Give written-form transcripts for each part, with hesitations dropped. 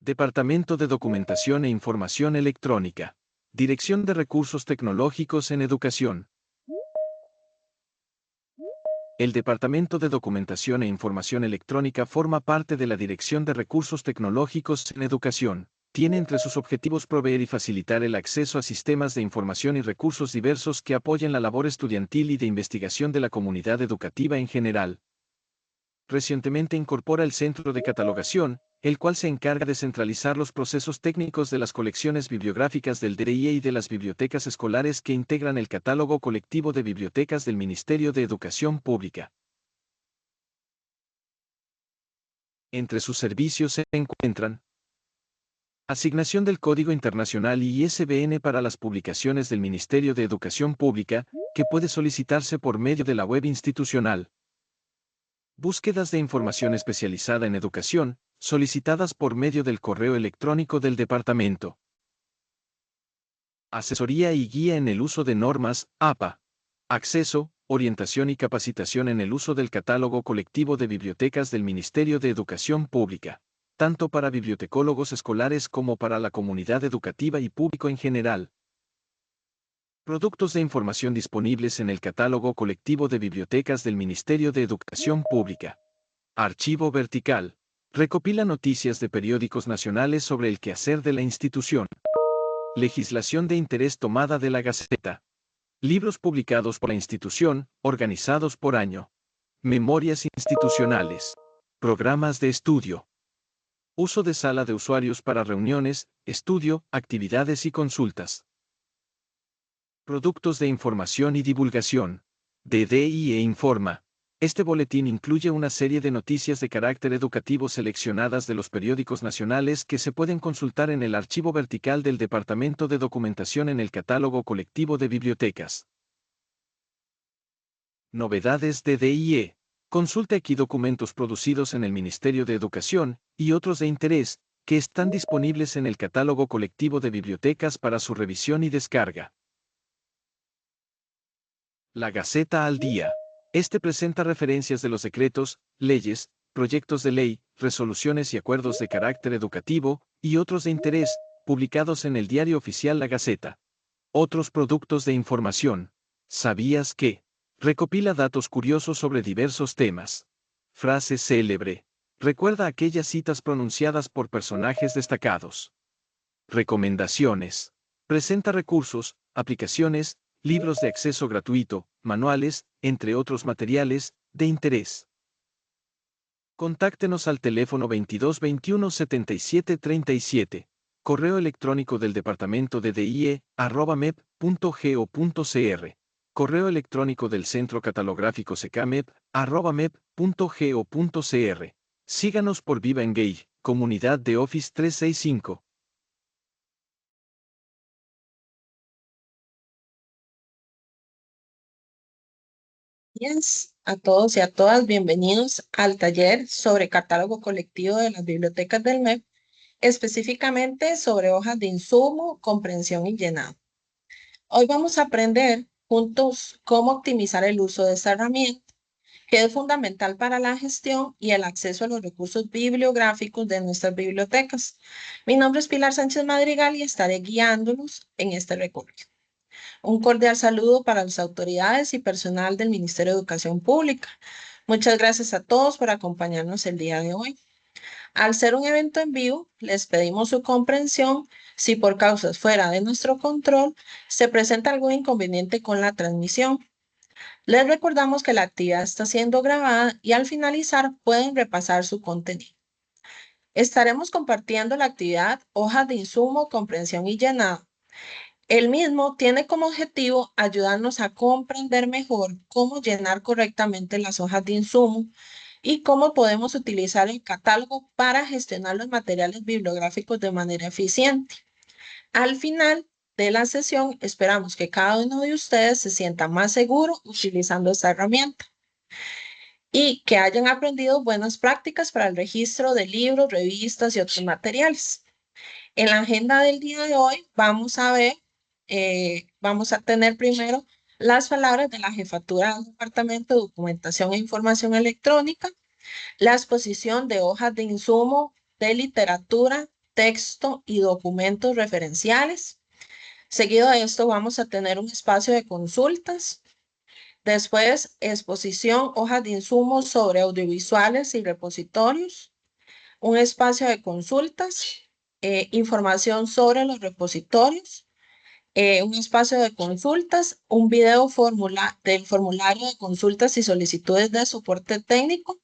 Departamento de Documentación e Información Electrónica. Dirección de Recursos Tecnológicos en Educación. El Departamento de Documentación e Información Electrónica forma parte de la Dirección de Recursos Tecnológicos en Educación. Tiene entre sus objetivos proveer y facilitar el acceso a sistemas de información y recursos diversos que apoyen la labor estudiantil y de investigación de la comunidad educativa en general. Recientemente incorpora el Centro de Catalogación, el cual se encarga de centralizar los procesos técnicos de las colecciones bibliográficas del DRIE y de las bibliotecas escolares que integran el catálogo colectivo de bibliotecas del Ministerio de Educación Pública. Entre sus servicios se encuentran asignación del Código Internacional y ISBN para las publicaciones del Ministerio de Educación Pública, que puede solicitarse por medio de la web institucional. Búsquedas de información especializada en educación, solicitadas por medio del correo electrónico del departamento. Asesoría y guía en el uso de normas, APA. Acceso, orientación y capacitación en el uso del catálogo colectivo de bibliotecas del Ministerio de Educación Pública, tanto para bibliotecólogos escolares como para la comunidad educativa y público en general. Productos de información disponibles en el catálogo colectivo de bibliotecas del Ministerio de Educación Pública. Archivo vertical. Recopila noticias de periódicos nacionales sobre el quehacer de la institución. Legislación de interés tomada de la Gaceta. Libros publicados por la institución, organizados por año. Memorias institucionales. Programas de estudio. Uso de sala de usuarios para reuniones, estudio, actividades y consultas. Productos de información y divulgación. DDIE Informa. Este boletín incluye una serie de noticias de carácter educativo seleccionadas de los periódicos nacionales que se pueden consultar en el archivo vertical del Departamento de Documentación en el catálogo colectivo de bibliotecas. Novedades de DIE. Consulte aquí documentos producidos en el Ministerio de Educación, y otros de interés, que están disponibles en el catálogo colectivo de bibliotecas para su revisión y descarga. La Gaceta al Día. Este presenta referencias de los decretos, leyes, proyectos de ley, resoluciones y acuerdos de carácter educativo, y otros de interés, publicados en el Diario Oficial La Gaceta. Otros productos de información. ¿Sabías que? Recopila datos curiosos sobre diversos temas. Frase célebre. Recuerda aquellas citas pronunciadas por personajes destacados. Recomendaciones. Presenta recursos, aplicaciones, libros de acceso gratuito, manuales, entre otros materiales, de interés. Contáctenos al teléfono 22 21 77 37, correo electrónico del Departamento de DIE, @mep.go.cr, correo electrónico del Centro Catalográfico SECAMEP, @mep.go.cr. Síganos por Viva Engage, comunidad de Office 365. Días a todos y a todas, bienvenidos al taller sobre catálogo colectivo de las bibliotecas del MEP, específicamente sobre hojas de insumo, comprensión y llenado. Hoy vamos a aprender juntos cómo optimizar el uso de esta herramienta, que es fundamental para la gestión y el acceso a los recursos bibliográficos de nuestras bibliotecas. Mi nombre es Pilar Sánchez Madrigal y estaré guiándolos en este recorrido. Un cordial saludo para las autoridades y personal del Ministerio de Educación Pública. Muchas gracias a todos por acompañarnos el día de hoy. Al ser un evento en vivo, les pedimos su comprensión si por causas fuera de nuestro control se presenta algún inconveniente con la transmisión. Les recordamos que la actividad está siendo grabada y al finalizar pueden repasar su contenido. Estaremos compartiendo la actividad Hojas de Insumo, Comprensión y Llenado. El mismo tiene como objetivo ayudarnos a comprender mejor cómo llenar correctamente las hojas de insumo y cómo podemos utilizar el catálogo para gestionar los materiales bibliográficos de manera eficiente. Al final de la sesión, esperamos que cada uno de ustedes se sienta más seguro utilizando esta herramienta y que hayan aprendido buenas prácticas para el registro de libros, revistas y otros materiales. En la agenda del día de hoy vamos a tener primero las palabras de la Jefatura del Departamento de Documentación e Información Electrónica. la exposición de hojas de insumo de literatura, texto y documentos referenciales. Seguido de esto vamos a tener un espacio de consultas. Después, exposición, hojas de insumos sobre audiovisuales y repositorios. Un espacio de consultas, información sobre los repositorios, un espacio de consultas, un video del formulario de consultas y solicitudes de soporte técnico,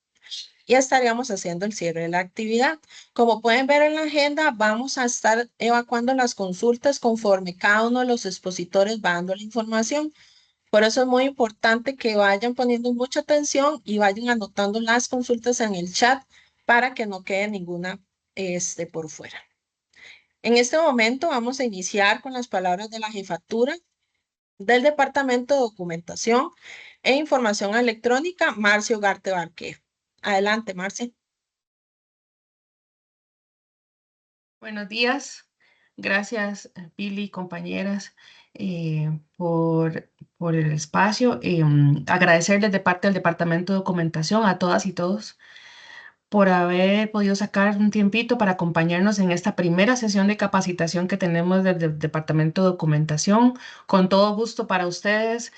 y estaríamos haciendo el cierre de la actividad. Como pueden ver en la agenda, vamos a estar evacuando las consultas conforme cada uno de los expositores va dando la información. Por eso es muy importante que vayan poniendo mucha atención y vayan anotando las consultas en el chat para que no quede ninguna por fuera. En este momento vamos a iniciar con las palabras de la jefatura del Departamento de Documentación e Información Electrónica, Marcio Ugarte Barquero. Adelante, Marcia. Buenos días. Gracias, Pili, compañeras, por el espacio. Agradecerles de parte del Departamento de Documentación a todas y todos por haber podido sacar un tiempito para acompañarnos en esta primera sesión de capacitación que tenemos desde el Departamento de Documentación. Con todo gusto para ustedes,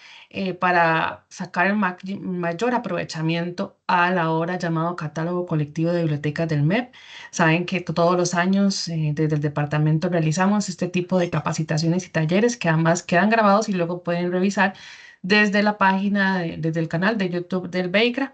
para sacar el mayor aprovechamiento a la hora llamado Catálogo Colectivo de Bibliotecas del MEP. Saben que todos los años desde el departamento realizamos este tipo de capacitaciones y talleres que además quedan grabados y luego pueden revisar desde la página, desde el canal de YouTube del BEICRA.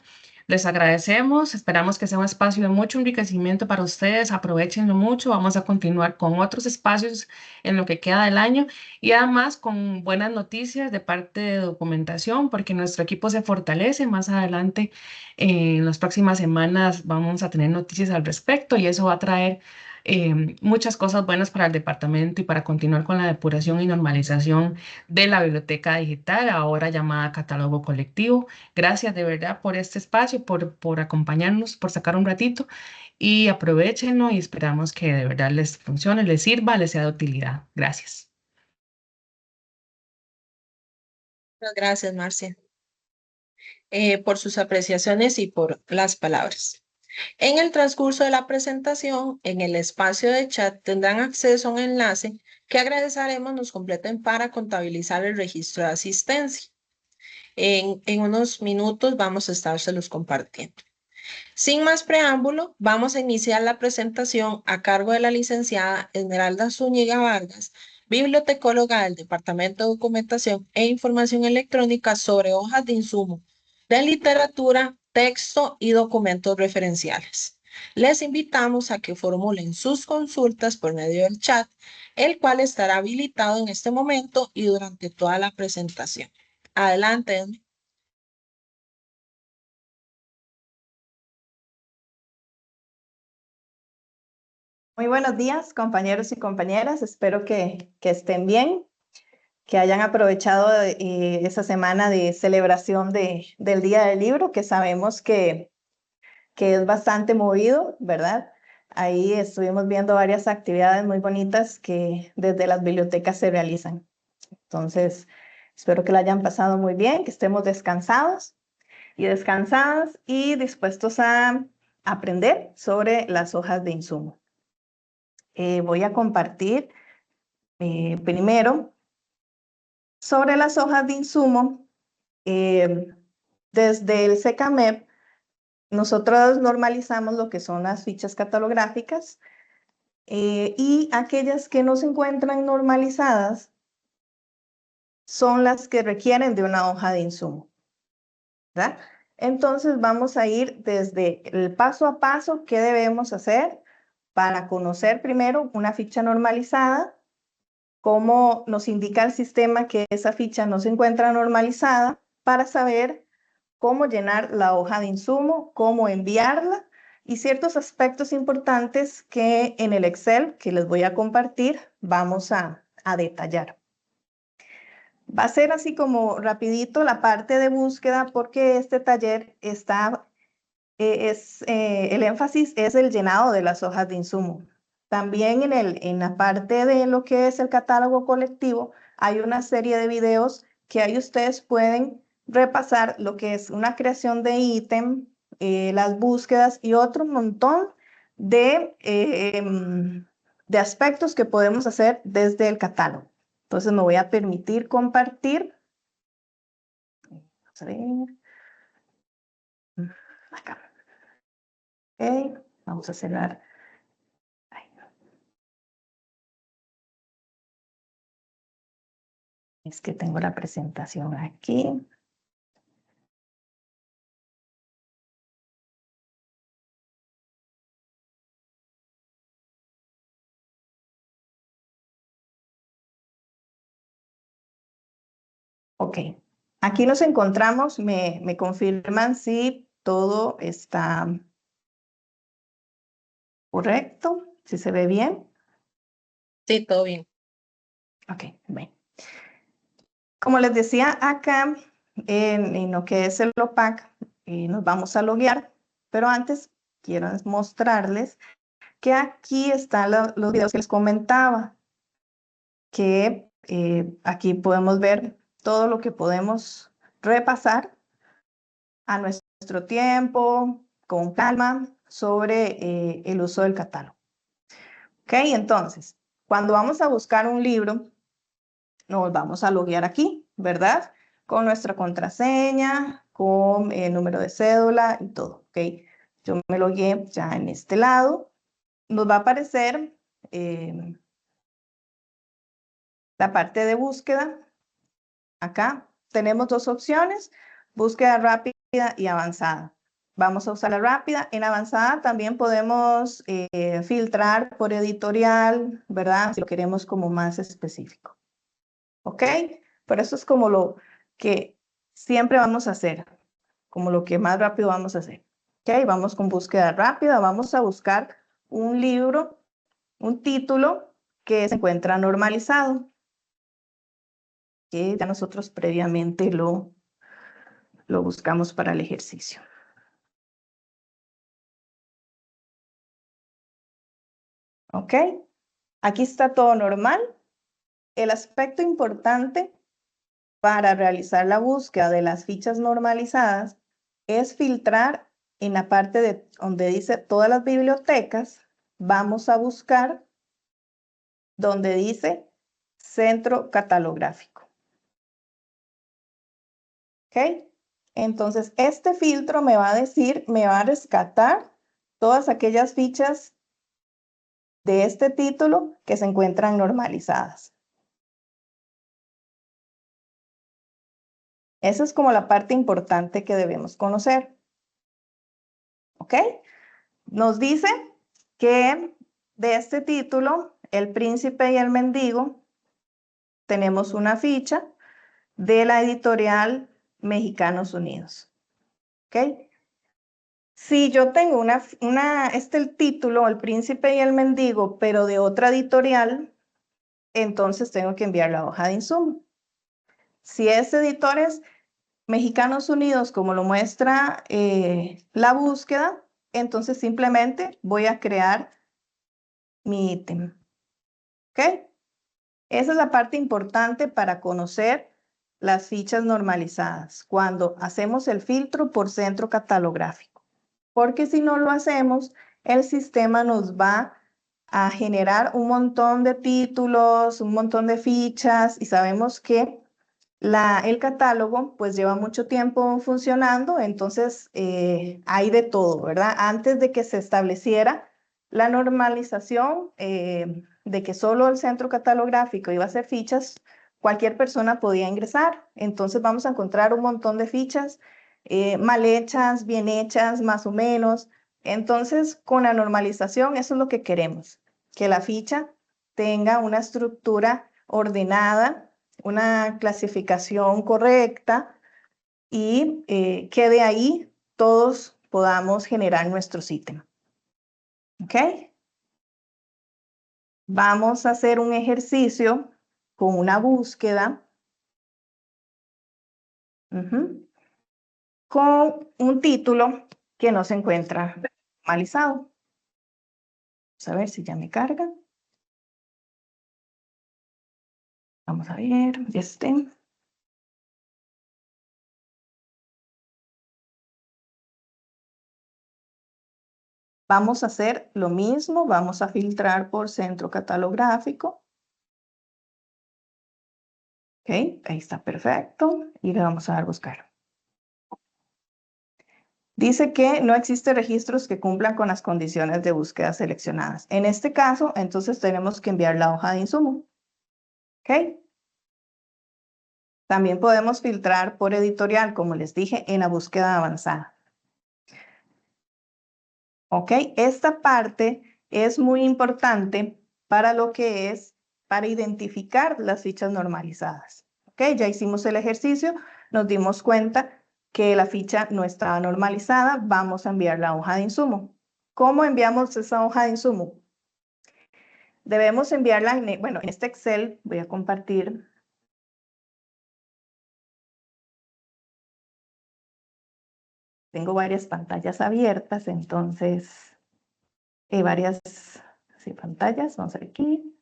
Les agradecemos, esperamos que sea un espacio de mucho enriquecimiento para ustedes, aprovechenlo mucho, vamos a continuar con otros espacios en lo que queda del año y además con buenas noticias de parte de documentación porque nuestro equipo se fortalece. Más adelante, en las próximas semanas vamos a tener noticias al respecto y eso va a traer muchas cosas buenas para el departamento y para continuar con la depuración y normalización de la biblioteca digital, ahora llamada Catálogo Colectivo. Gracias de verdad por este espacio, por acompañarnos, por sacar un ratito y aprovechenlo y esperamos que de verdad les funcione, les sirva, les sea de utilidad. Gracias. Muchas gracias, Marcia, por sus apreciaciones y por las palabras. En el transcurso de la presentación, en el espacio de chat tendrán acceso a un enlace que agradeceremos nos completen para contabilizar el registro de asistencia. En unos minutos vamos a estárselos compartiendo. Sin más preámbulo, vamos a iniciar la presentación a cargo de la licenciada Esmeralda Zúñiga Vargas, bibliotecóloga del Departamento de Documentación e Información Electrónica sobre hojas de insumo de literatura, texto y documentos referenciales. Les invitamos a que formulen sus consultas por medio del chat, el cual estará habilitado en este momento y durante toda la presentación. Adelante, Esme. Muy buenos días, compañeros y compañeras. Espero que estén bien, que hayan aprovechado esa semana de celebración del Día del Libro, que sabemos que es bastante movido, ¿verdad? Ahí estuvimos viendo varias actividades muy bonitas que desde las bibliotecas se realizan. Entonces, espero que la hayan pasado muy bien, que estemos descansados y descansadas y dispuestos a aprender sobre las hojas de insumo. Voy a compartir primero sobre las hojas de insumo. Desde el SECAMEP, nosotros normalizamos lo que son las fichas catalográficas y aquellas que no se encuentran normalizadas son las que requieren de una hoja de insumo, ¿verdad? Entonces vamos a ir desde el paso a paso que debemos hacer para conocer primero una ficha normalizada, cómo nos indica el sistema que esa ficha no se encuentra normalizada, para saber cómo llenar la hoja de insumo, cómo enviarla y ciertos aspectos importantes que en el Excel que les voy a compartir vamos a detallar. Va a ser así como rapidito la parte de búsqueda porque este taller está, el énfasis es el llenado de las hojas de insumo. También en la parte de lo que es el catálogo colectivo hay una serie de videos que ahí ustedes pueden repasar lo que es una creación de ítem, las búsquedas y otro montón de aspectos que podemos hacer desde el catálogo. Entonces me voy a permitir compartir. Vamos a ver. Acá. Ok, vamos a cerrar. Ay, no. Es que tengo la presentación aquí. Ok, aquí nos encontramos, me confirman si todo está correcto, si se ve bien. Sí, todo bien. Ok, bien. Como les decía acá, en lo que es el OPAC, nos vamos a loguear, pero antes quiero mostrarles que aquí están los videos que les comentaba, que aquí podemos ver todo lo que podemos repasar a nuestro tiempo, con calma, sobre el uso del catálogo. Ok, entonces, cuando vamos a buscar un libro, nos vamos a loguear aquí, ¿verdad? Con nuestra contraseña, con el número de cédula y todo, ¿ok? Yo me logueé ya en este lado. Nos va a aparecer la parte de búsqueda. Acá tenemos dos opciones, búsqueda rápida y avanzada. Vamos a usar la rápida. En avanzada también podemos filtrar por editorial, ¿verdad? Si lo queremos como más específico. ¿Ok? Pero eso es como lo que siempre vamos a hacer, como lo que más rápido vamos a hacer. ¿Ok? Vamos con búsqueda rápida. Vamos a buscar un libro, un título que se encuentra normalizado, que ya nosotros previamente lo buscamos para el ejercicio. ¿Ok? Aquí está todo normal. El aspecto importante para realizar la búsqueda de las fichas normalizadas es filtrar en la parte de donde dice todas las bibliotecas. Vamos a buscar donde dice centro catalográfico. ¿Ok? Entonces, este filtro me va a decir, me va a rescatar todas aquellas fichas de este título que se encuentran normalizadas. Esa es como la parte importante que debemos conocer. ¿Ok? Nos dice que de este título, El Príncipe y el Mendigo, tenemos una ficha de la editorial Mexicanos Unidos. ¿Ok? Si yo tengo el título, El Príncipe y el Mendigo, pero de otra editorial, entonces tengo que enviar la hoja de insumo. Si es editores Mexicanos Unidos, como lo muestra la búsqueda, entonces simplemente voy a crear mi ítem. ¿Ok? Esa es la parte importante para conocer las fichas normalizadas, cuando hacemos el filtro por centro catalográfico. Porque si no lo hacemos, el sistema nos va a generar un montón de títulos, un montón de fichas, y sabemos que el catálogo pues lleva mucho tiempo funcionando, entonces hay de todo, ¿verdad? Antes de que se estableciera la normalización de que solo el centro catalográfico iba a hacer fichas, cualquier persona podía ingresar. Entonces vamos a encontrar un montón de fichas mal hechas, bien hechas, más o menos. Entonces, con la normalización, eso es lo que queremos, que la ficha tenga una estructura ordenada, una clasificación correcta y que de ahí todos podamos generar nuestros ítems. ¿Ok? Vamos a hacer un ejercicio con una búsqueda con un título que no se encuentra normalizado. Vamos a ver si ya me carga. Vamos a ver, Vamos a hacer lo mismo, vamos a filtrar por centro catalográfico. Ok, ahí está perfecto. Y le vamos a dar buscar. Dice que no existen registros que cumplan con las condiciones de búsqueda seleccionadas. En este caso, entonces tenemos que enviar la hoja de insumo. Ok. También podemos filtrar por editorial, como les dije, en la búsqueda avanzada. Ok, esta parte es muy importante para lo que es, para identificar las fichas normalizadas. Ok, ya hicimos el ejercicio, nos dimos cuenta que la ficha no estaba normalizada, vamos a enviar la hoja de insumo. ¿Cómo enviamos esa hoja de insumo? Debemos enviarla, bueno, en este Excel voy a compartir. Tengo varias pantallas abiertas, entonces, varias pantallas, vamos a ver aquí.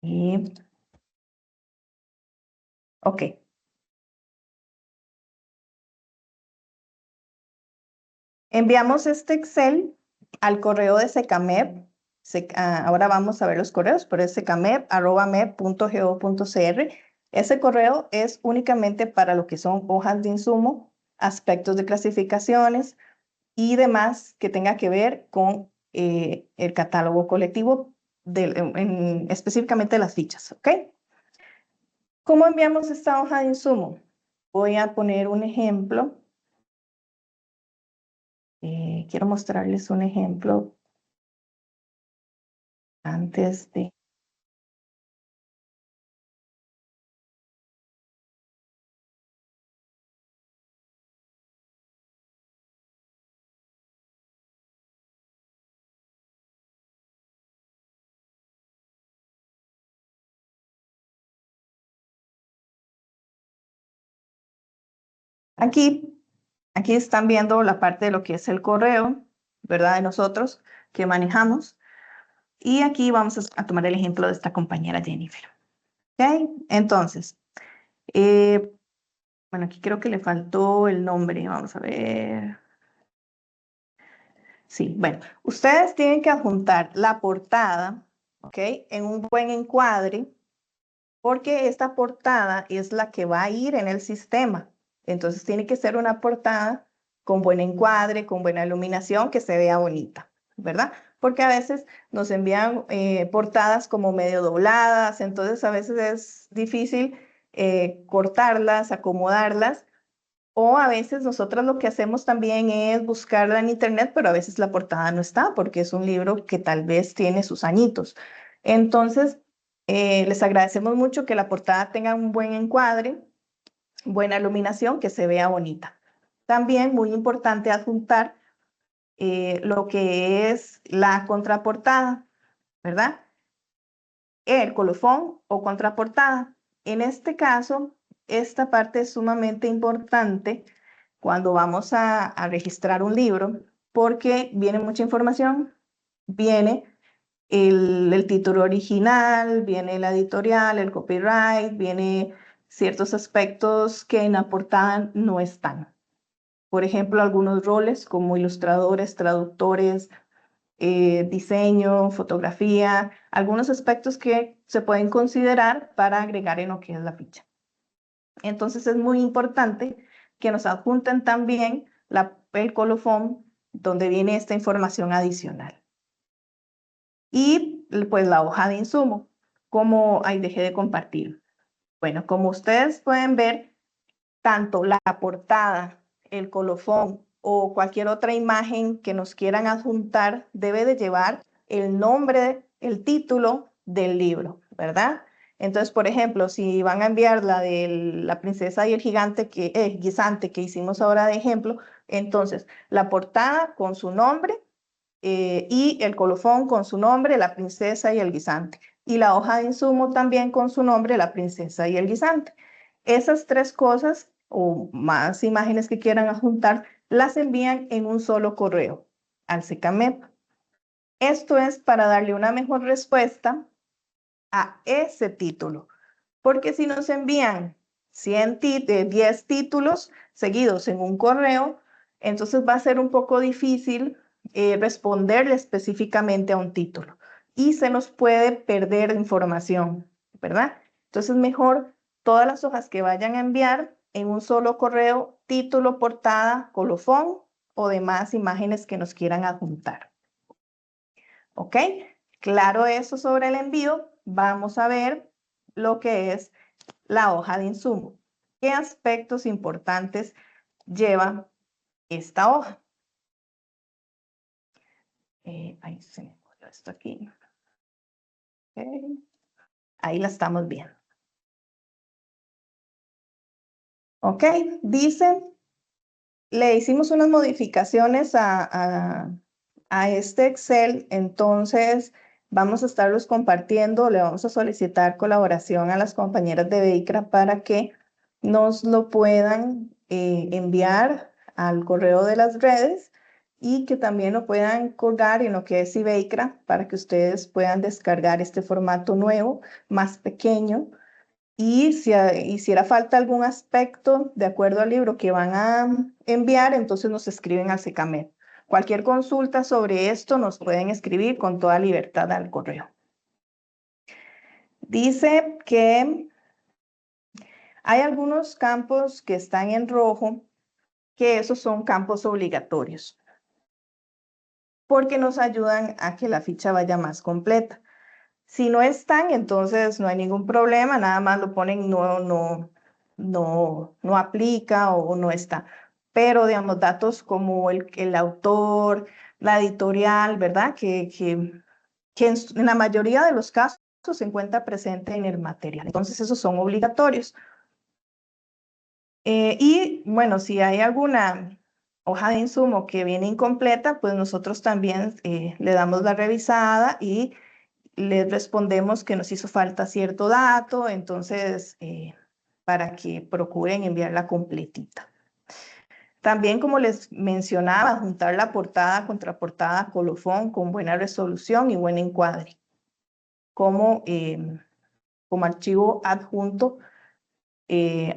Y, ok. Enviamos este Excel al correo de Secamep. Ahora vamos a ver los correos, pero es secamep@mep.go.cr. Ese correo es únicamente para lo que son hojas de insumo, aspectos de clasificaciones y demás que tenga que ver con el catálogo colectivo, específicamente las fichas, ¿ok? ¿Cómo enviamos esta hoja de insumo? Voy a poner un ejemplo. Quiero mostrarles un ejemplo antes de... Aquí están viendo la parte de lo que es el correo, ¿verdad? De nosotros que manejamos. Y aquí vamos a tomar el ejemplo de esta compañera Jennifer. ¿Ok? Entonces, bueno, aquí creo que le faltó el nombre. Vamos a ver. Sí, bueno, ustedes tienen que adjuntar la portada, ¿ok? En un buen encuadre, porque esta portada es la que va a ir en el sistema. Entonces tiene que ser una portada con buen encuadre, con buena iluminación, que se vea bonita, ¿verdad? Porque a veces nos envían portadas como medio dobladas, entonces a veces es difícil cortarlas, acomodarlas, o a veces nosotros lo que hacemos también es buscarla en internet, pero a veces la portada no está porque es un libro que tal vez tiene sus añitos. Entonces, les agradecemos mucho que la portada tenga un buen encuadre, buena iluminación, que se vea bonita. También muy importante adjuntar lo que es la contraportada, ¿verdad? El colofón o contraportada. En este caso, esta parte es sumamente importante cuando vamos a registrar un libro, porque viene mucha información, viene el título original, viene la editorial, el copyright, viene ciertos aspectos que en la portada no están. Por ejemplo, algunos roles como ilustradores, traductores, diseño, fotografía, algunos aspectos que se pueden considerar para agregar en lo que es la ficha. Entonces es muy importante que nos adjunten también el colofón donde viene esta información adicional. Y pues la hoja de insumo, como ahí dejé de compartir. Bueno, como ustedes pueden ver, tanto la portada, el colofón o cualquier otra imagen que nos quieran adjuntar debe de llevar el nombre, el título del libro, ¿verdad? Entonces, por ejemplo, si van a enviar la de la princesa y el gigante, guisante que hicimos ahora de ejemplo, entonces la portada con su nombre y el colofón con su nombre, la princesa y el guisante. Y la hoja de insumo también con su nombre, la princesa y el guisante. Esas tres cosas o más imágenes que quieran adjuntar, las envían en un solo correo al SECAMEP. Esto es para darle una mejor respuesta a ese título, porque si nos envían 10 títulos seguidos en un correo, entonces va a ser un poco difícil, responderle específicamente a un título y se nos puede perder información, ¿verdad? Entonces, mejor todas las hojas que vayan a enviar en un solo correo, título, portada, colofón o demás imágenes que nos quieran adjuntar. ¿Ok? Claro eso sobre el envío. Vamos a ver lo que es la hoja de insumo. ¿Qué aspectos importantes lleva esta hoja? Ahí se me movió esto aquí. Okay. Ahí la estamos viendo. Ok, dice, le hicimos unas modificaciones a este Excel, entonces vamos a estarlos compartiendo, le vamos a solicitar colaboración a las compañeras de Beicra para que nos lo puedan enviar al correo de las redes y que también lo puedan colgar en lo que es Beicra para que ustedes puedan descargar este formato nuevo, más pequeño. Y si hiciera falta algún aspecto de acuerdo al libro que van a enviar, entonces nos escriben al SECAMEP. Cualquier consulta sobre esto nos pueden escribir con toda libertad al correo. Dice que hay algunos campos que están en rojo, que esos son campos obligatorios, porque nos ayudan a que la ficha vaya más completa. Si no están, entonces no hay ningún problema, nada más lo ponen no aplica o no está. Pero, digamos, datos como el autor, la editorial, ¿verdad? Que en la mayoría de los casos se encuentra presente en el material. Entonces, esos son obligatorios. Y, bueno, si hay alguna hoja de insumo que viene incompleta, pues nosotros también le damos la revisada y les respondemos que nos hizo falta cierto dato, entonces para que procuren enviarla completita. También, como les mencionaba, juntar la portada, contraportada, colofón con buena resolución y buen encuadre, como archivo adjunto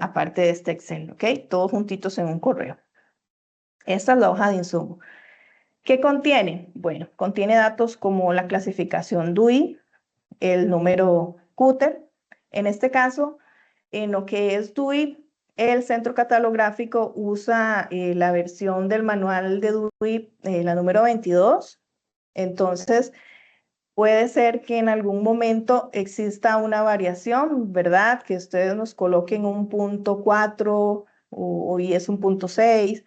aparte de este Excel, ¿ok? Todos juntitos en un correo. Esta es la hoja de insumo. ¿Qué contiene? Bueno, contiene datos como la clasificación DUI, el número Cúter. En este caso, en lo que es DUI, el centro catalográfico usa la versión del manual de DUI, la número 22. Entonces, puede ser que en algún momento exista una variación, ¿verdad? Que ustedes nos coloquen un punto 4 y es un punto 6,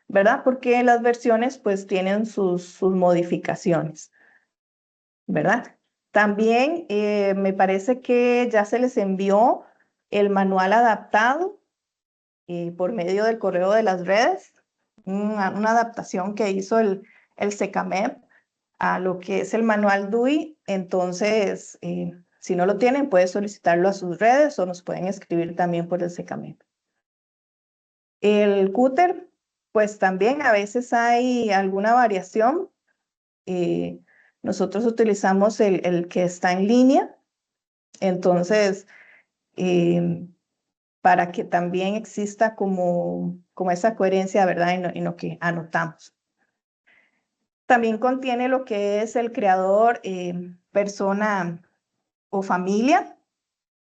¿verdad? Porque las versiones pues tienen sus modificaciones, ¿verdad? También me parece que ya se les envió el manual adaptado por medio del correo de las redes, una adaptación que hizo el SECAMEP a lo que es el manual DUI. Entonces, si no lo tienen, pueden solicitarlo a sus redes o nos pueden escribir también por el SECAMEP. El Cúter, pues también a veces hay alguna variación. Nosotros utilizamos el que está en línea, entonces, para que también exista como esa coherencia, ¿verdad? En lo que anotamos. También contiene lo que es el creador, persona o familia.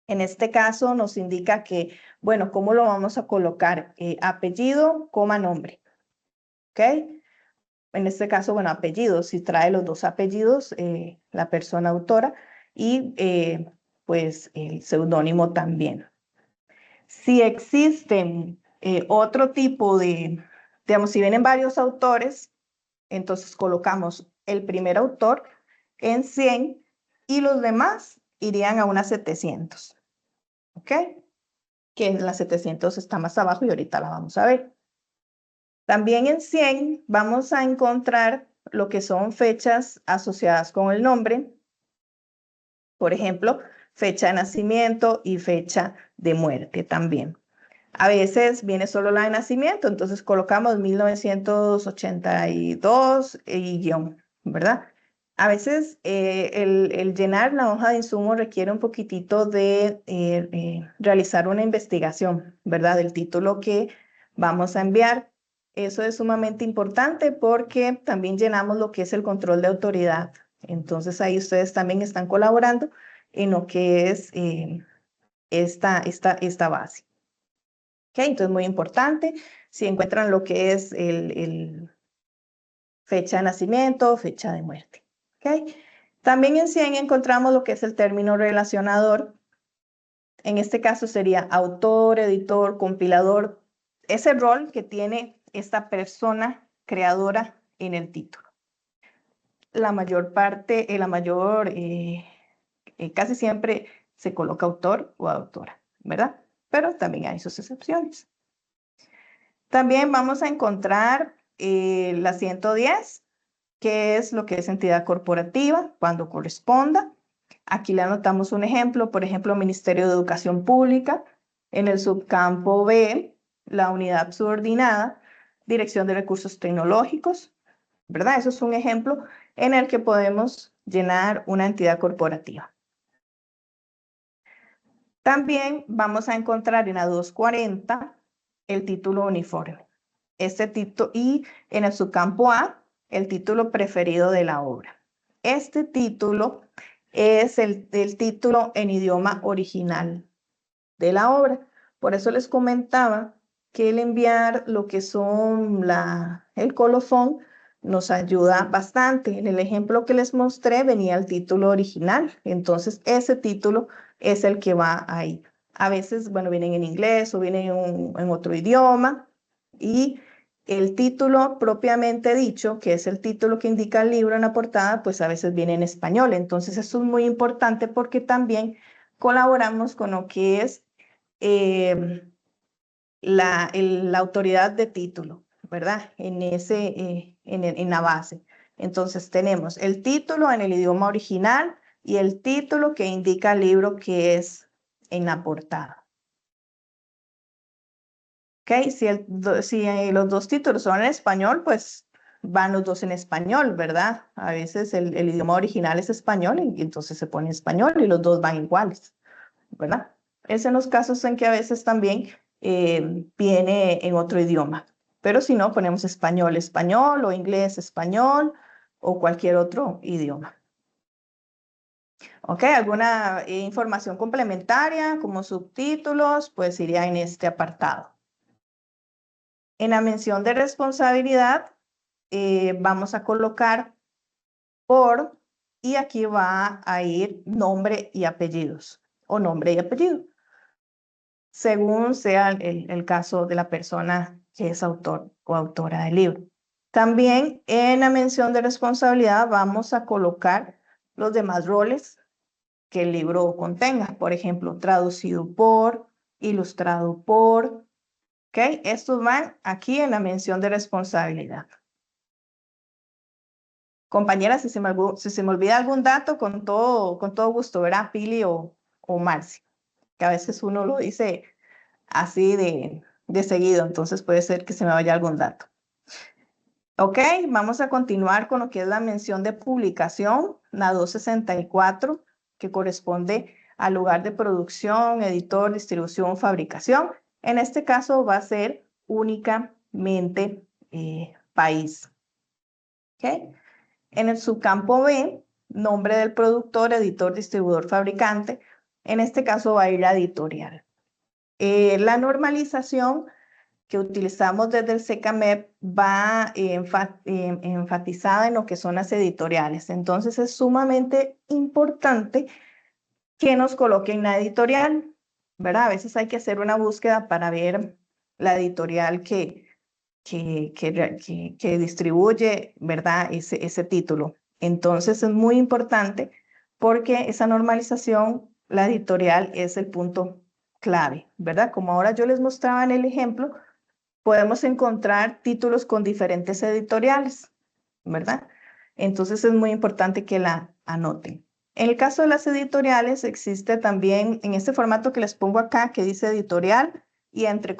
En este caso nos indica que, bueno, ¿cómo lo vamos a colocar? Apellido, coma, nombre. ¿Ok? En este caso, bueno, apellido, si trae los dos apellidos, la persona autora, y pues el seudónimo también. Si existen otro tipo de, digamos, si vienen varios autores, entonces colocamos el primer autor en 100 y los demás irían a unas 700. ¿Ok? Que la 700 está más abajo y ahorita la vamos a ver. También en 100 vamos a encontrar lo que son fechas asociadas con el nombre. Por ejemplo, fecha de nacimiento y fecha de muerte también. A veces viene solo la de nacimiento, entonces colocamos 1982 y guión, ¿verdad? A veces el llenar la hoja de insumo requiere un poquitito de realizar una investigación, ¿verdad? Del título que vamos a enviar. Eso es sumamente importante porque también llenamos lo que es el control de autoridad. Entonces ahí ustedes también están colaborando en lo que es esta base. ¿Okay? Entonces muy importante, si encuentran lo que es el fecha de nacimiento, fecha de muerte. ¿Okay? También en 100 encontramos lo que es el término relacionador. En este caso sería autor, editor, compilador, ese rol que tiene esta persona creadora en el título. La mayor parte, casi siempre se coloca autor o autora, ¿verdad? Pero también hay sus excepciones. También vamos a encontrar la 110, que es lo que es entidad corporativa, cuando corresponda. Aquí le anotamos un ejemplo, por ejemplo, Ministerio de Educación Pública. En el subcampo B, la unidad subordinada, Dirección de Recursos Tecnológicos, ¿verdad? Eso es un ejemplo en el que podemos llenar una entidad corporativa. También vamos a encontrar en la 240 el título uniforme. Y en el subcampo A, el título preferido de la obra. Este título es el título en idioma original de la obra. Por eso les comentaba que el enviar lo que son el colofón nos ayuda bastante. En el ejemplo que les mostré venía el título original. Entonces ese título es el que va ahí. A veces, bueno, vienen en inglés o vienen en otro idioma. Y el título propiamente dicho, que es el título que indica el libro en la portada, pues a veces viene en español. Entonces eso es muy importante porque también colaboramos con lo que es la autoridad de título, ¿verdad? En la base. Entonces tenemos el título en el idioma original y el título que indica el libro que es en la portada. ¿Ok? Si los dos títulos son en español, pues van los dos en español, ¿verdad? A veces el idioma original es español y entonces se pone español y los dos van iguales, ¿verdad? Es en los casos en que a veces también viene en otro idioma. Pero si no, ponemos español, español o inglés, español o cualquier otro idioma. ¿Ok? ¿Alguna información complementaria como subtítulos? Pues iría en este apartado. En la mención de responsabilidad vamos a colocar por y aquí va a ir nombre y apellidos o nombre y apellido, según sea el caso de la persona que es autor o autora del libro. También en la mención de responsabilidad vamos a colocar los demás roles que el libro contenga. Por ejemplo, traducido por, ilustrado por. ¿Ok? Estos van aquí en la mención de responsabilidad. Compañera, si se me olvida algún dato, con todo gusto, ¿verdad? Pili o Marci, que a veces uno lo dice así de seguido, entonces puede ser que se me vaya algún dato. Ok, vamos a continuar con lo que es la mención de publicación, la 264, que corresponde al lugar de producción, editor, distribución, fabricación. En este caso va a ser únicamente país. Ok, en el subcampo B, nombre del productor, editor, distribuidor, fabricante. En este caso va a ir la editorial. La normalización que utilizamos desde el SECAMEP va enfatizada en lo que son las editoriales. Entonces es sumamente importante que nos coloquen la editorial, ¿verdad? A veces hay que hacer una búsqueda para ver la editorial que distribuye, ¿verdad? Ese título. Entonces es muy importante porque esa normalización, la editorial es el punto clave, ¿verdad? Como ahora yo les mostraba en el ejemplo, podemos encontrar títulos con diferentes editoriales, ¿verdad? Entonces es muy importante que la anoten. En el caso de las editoriales existe también en este formato que les pongo acá que dice editorial y entre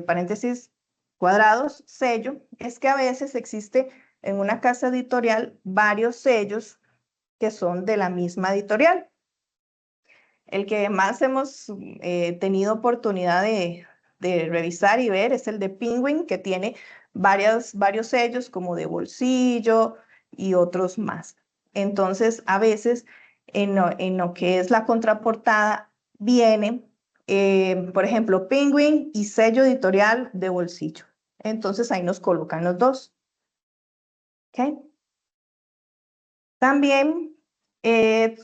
paréntesis cuadrados, sello, es que a veces existe en una casa editorial varios sellos que son de la misma editorial. El que más hemos tenido oportunidad de de revisar y ver es el de Penguin, que tiene varios sellos como de bolsillo y otros más. Entonces, a veces en lo que es la contraportada viene, por ejemplo, Penguin y sello editorial de bolsillo. Entonces, ahí nos colocan los dos. ¿Ok? También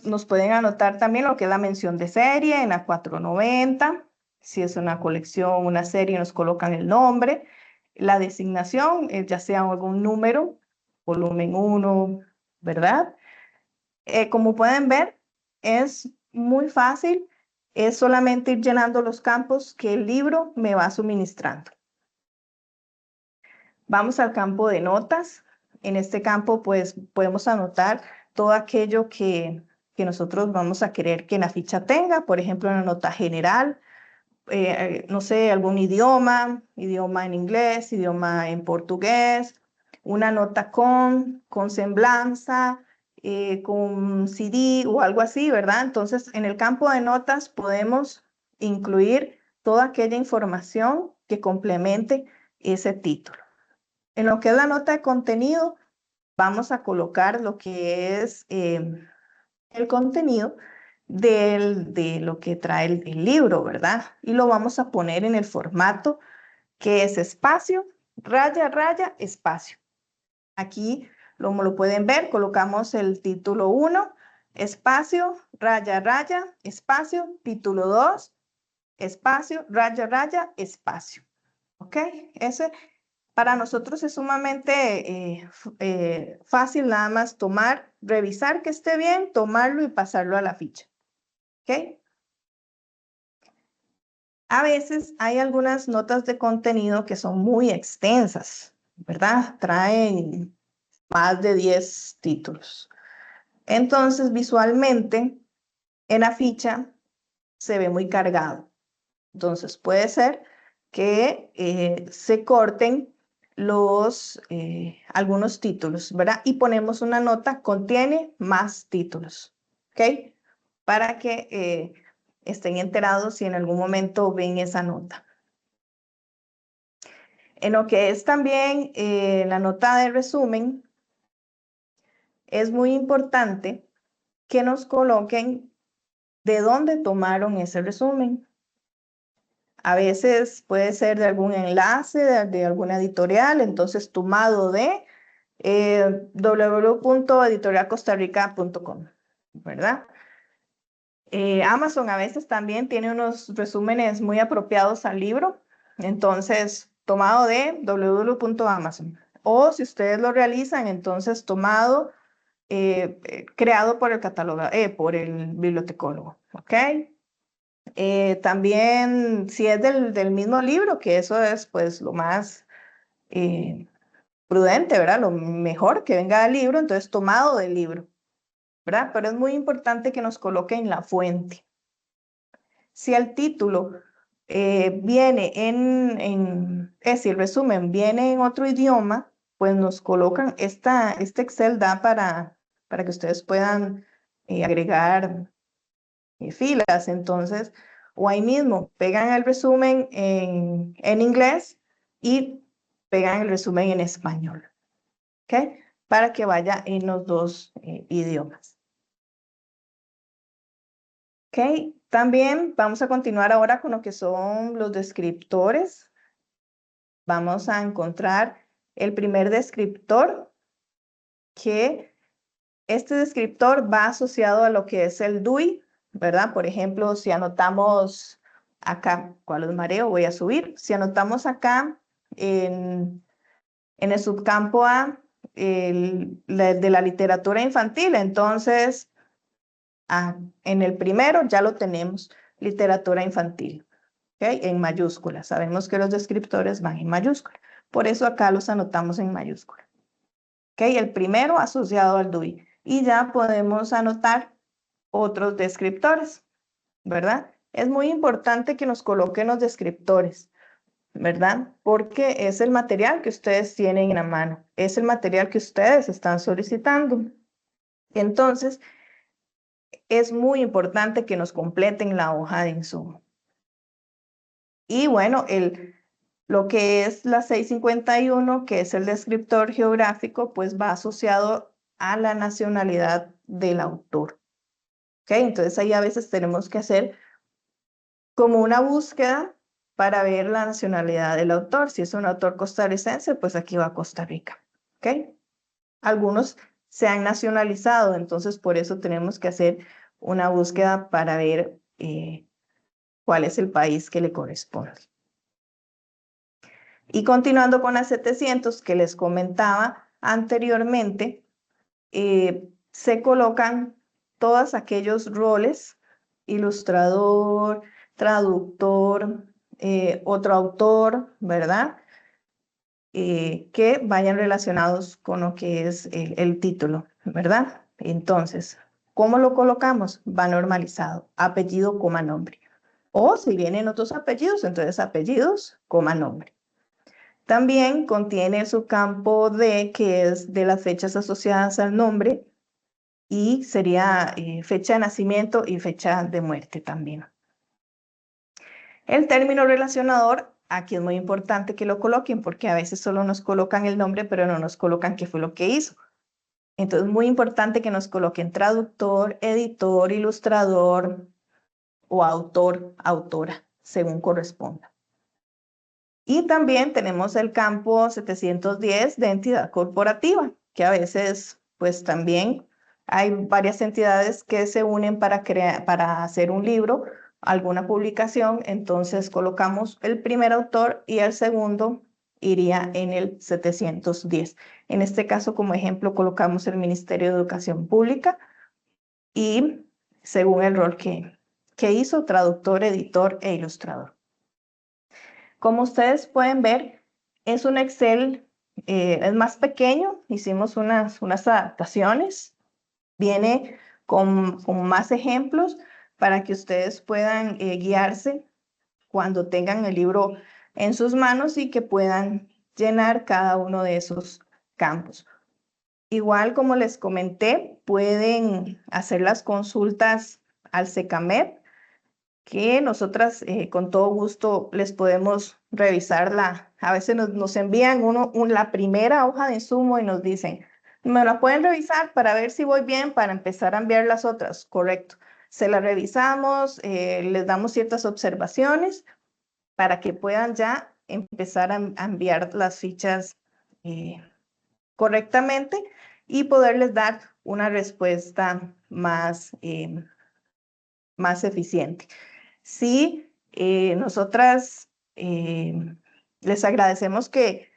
nos pueden anotar también lo que es la mención de serie en la 490. Si es una colección, una serie, nos colocan el nombre. La designación, ya sea algún número, volumen 1, ¿verdad? Como pueden ver, es muy fácil. Es solamente ir llenando los campos que el libro me va suministrando. Vamos al campo de notas. En este campo, pues, podemos anotar todo aquello que nosotros vamos a querer que la ficha tenga. Por ejemplo, una nota general, no sé, algún idioma en inglés, idioma en portugués, una nota con semblanza, con CD o algo así, ¿verdad? Entonces, en el campo de notas podemos incluir toda aquella información que complemente ese título. En lo que es la nota de contenido, vamos a colocar lo que es el contenido de lo que trae el libro, ¿verdad? Y lo vamos a poner en el formato que es espacio, raya, raya, espacio. Aquí, como lo pueden ver, colocamos el título 1, espacio, raya, raya, espacio, título 2, espacio, raya, raya, espacio. ¿Ok? Ese para nosotros es sumamente fácil nada más tomar, revisar que esté bien, tomarlo y pasarlo a la ficha. ¿Ok? A veces hay algunas notas de contenido que son muy extensas, ¿verdad? Traen más de 10 títulos. Entonces, visualmente, en la ficha se ve muy cargado. Entonces, puede ser que se corten algunos títulos, ¿verdad? Y ponemos una nota, contiene más títulos, ¿ok? Para que estén enterados si en algún momento ven esa nota. En lo que es también la nota de resumen, es muy importante que nos coloquen de dónde tomaron ese resumen. A veces puede ser de algún enlace, de alguna editorial, entonces tomado de www.editorialcostarrica.com, ¿verdad? Amazon a veces también tiene unos resúmenes muy apropiados al libro, entonces tomado de www.amazon. O si ustedes lo realizan, entonces tomado, creado por por el bibliotecólogo, ¿ok? También si es del mismo libro, que eso es pues lo más prudente, ¿verdad? Lo mejor que venga del libro, entonces tomado del libro, ¿verdad? Pero es muy importante que nos coloquen la fuente. Si el título viene si el resumen viene en otro idioma, pues nos colocan, este Excel da para que ustedes puedan agregar filas, entonces, o ahí mismo pegan el resumen en inglés y pegan el resumen en español, ¿ok? Para que vaya en los dos idiomas. ¿Ok? También vamos a continuar ahora con lo que son los descriptores. Vamos a encontrar el primer descriptor, que este descriptor va asociado a lo que es el DUI, ¿verdad? Por ejemplo, si anotamos acá, ¿cuál es mareo? Voy a subir. Si anotamos acá en el subcampo A de la literatura infantil, entonces en el primero ya lo tenemos, literatura infantil, ¿ok? En mayúsculas. Sabemos que los descriptores van en mayúscula. Por eso acá los anotamos en mayúscula. ¿Ok? El primero asociado al DUI. Y ya podemos anotar otros descriptores, ¿verdad? Es muy importante que nos coloquen los descriptores, ¿verdad? Porque es el material que ustedes tienen en la mano, es el material que ustedes están solicitando. Entonces, es muy importante que nos completen la hoja de insumo. Y bueno, lo que es la 651, que es el descriptor geográfico, pues va asociado a la nacionalidad del autor. ¿Ok? Entonces ahí a veces tenemos que hacer como una búsqueda para ver la nacionalidad del autor. Si es un autor costarricense, pues aquí va Costa Rica. ¿Ok? Algunos se han nacionalizado, entonces por eso tenemos que hacer una búsqueda para ver cuál es el país que le corresponde. Y continuando con las 700 que les comentaba anteriormente, se colocan todos aquellos roles: ilustrador, traductor, otro autor, ¿verdad? Que vayan relacionados con lo que es el título, ¿verdad? Entonces, ¿cómo lo colocamos? Va normalizado, apellido, coma, nombre. O si vienen otros apellidos, entonces apellidos, coma, nombre. También contiene su campo D, que es de las fechas asociadas al nombre, y sería fecha de nacimiento y fecha de muerte también. El término relacionador, aquí es muy importante que lo coloquen porque a veces solo nos colocan el nombre, pero no nos colocan qué fue lo que hizo. Entonces, muy importante que nos coloquen traductor, editor, ilustrador o autor, autora, según corresponda. Y también tenemos el campo 710 de entidad corporativa, que a veces, pues también hay varias entidades que se unen para hacer un libro, alguna publicación. Entonces colocamos el primer autor y el segundo iría en el 710. En este caso, como ejemplo, colocamos el Ministerio de Educación Pública y según el rol que hizo, traductor, editor e ilustrador. Como ustedes pueden ver, es un Excel, es más pequeño, hicimos unas adaptaciones, viene con más ejemplos para que ustedes puedan guiarse cuando tengan el libro en sus manos y que puedan llenar cada uno de esos campos. Igual como les comenté, pueden hacer las consultas al SECAMEP, que nosotras con todo gusto les podemos revisarla. A veces nos envían la primera hoja de insumo y nos dicen, ¿me la pueden revisar para ver si voy bien para empezar a enviar las otras? Correcto. Se la revisamos, les damos ciertas observaciones para que puedan ya empezar a enviar las fichas correctamente y poderles dar una respuesta más eficiente. Sí, nosotras les agradecemos que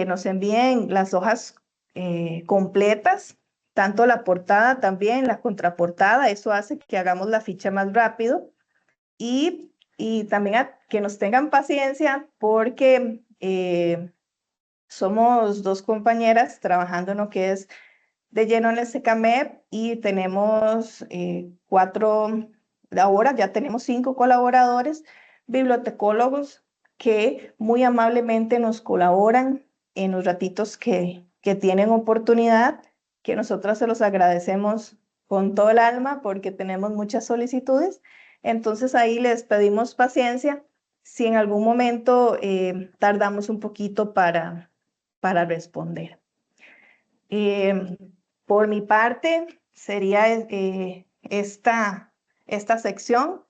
nos envíen las hojas completas, tanto la portada también, la contraportada. Eso hace que hagamos la ficha más rápido y también que nos tengan paciencia porque somos dos compañeras trabajando en lo que es de lleno en el SECAMEP y tenemos 4, ahora ya tenemos 5 colaboradores, bibliotecólogos que muy amablemente nos colaboran en los ratitos que tienen oportunidad, que nosotros se los agradecemos con todo el alma porque tenemos muchas solicitudes. Entonces ahí les pedimos paciencia si en algún momento tardamos un poquito para responder. Por mi parte, sería esta sección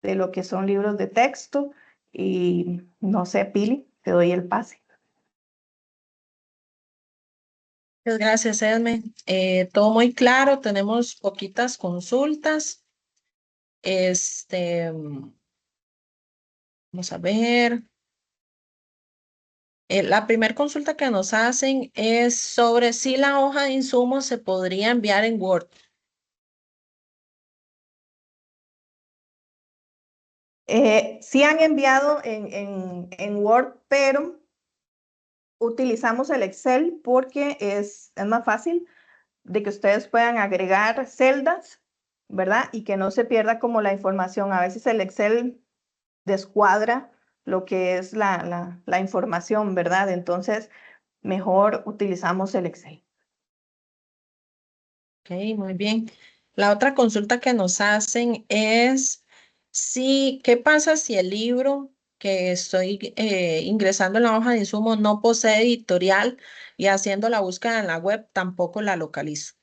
de lo que son libros de texto. Y no sé, Pili, te doy el pase. Muchas gracias, Edme. Todo muy claro, tenemos poquitas consultas. Vamos a ver. La primera consulta que nos hacen es sobre si la hoja de insumos se podría enviar en Word. Sí han enviado en Word, pero utilizamos el Excel porque es más fácil de que ustedes puedan agregar celdas, ¿verdad? Y que no se pierda como la información. A veces el Excel descuadra lo que es la información, ¿verdad? Entonces, mejor utilizamos el Excel. Ok, muy bien. La otra consulta que nos hacen es ¿qué pasa si el libro que estoy ingresando en la hoja de insumo no posee editorial y haciendo la búsqueda en la web tampoco la localizo.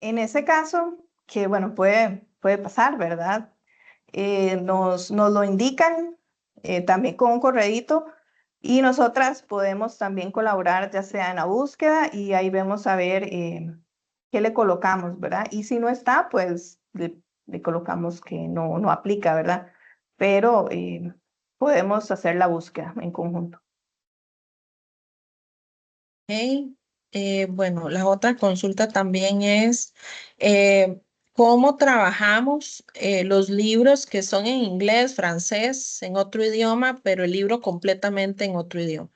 En ese caso, que bueno, puede pasar, ¿verdad? Nos lo indican también con un correíto y nosotras podemos también colaborar ya sea en la búsqueda y ahí vemos a ver qué le colocamos, ¿verdad? Y si no está, pues le colocamos que no aplica, ¿verdad? Pero podemos hacer la búsqueda en conjunto. Ok. Bueno, la otra consulta también es cómo trabajamos los libros que son en inglés, francés, en otro idioma, pero el libro completamente en otro idioma.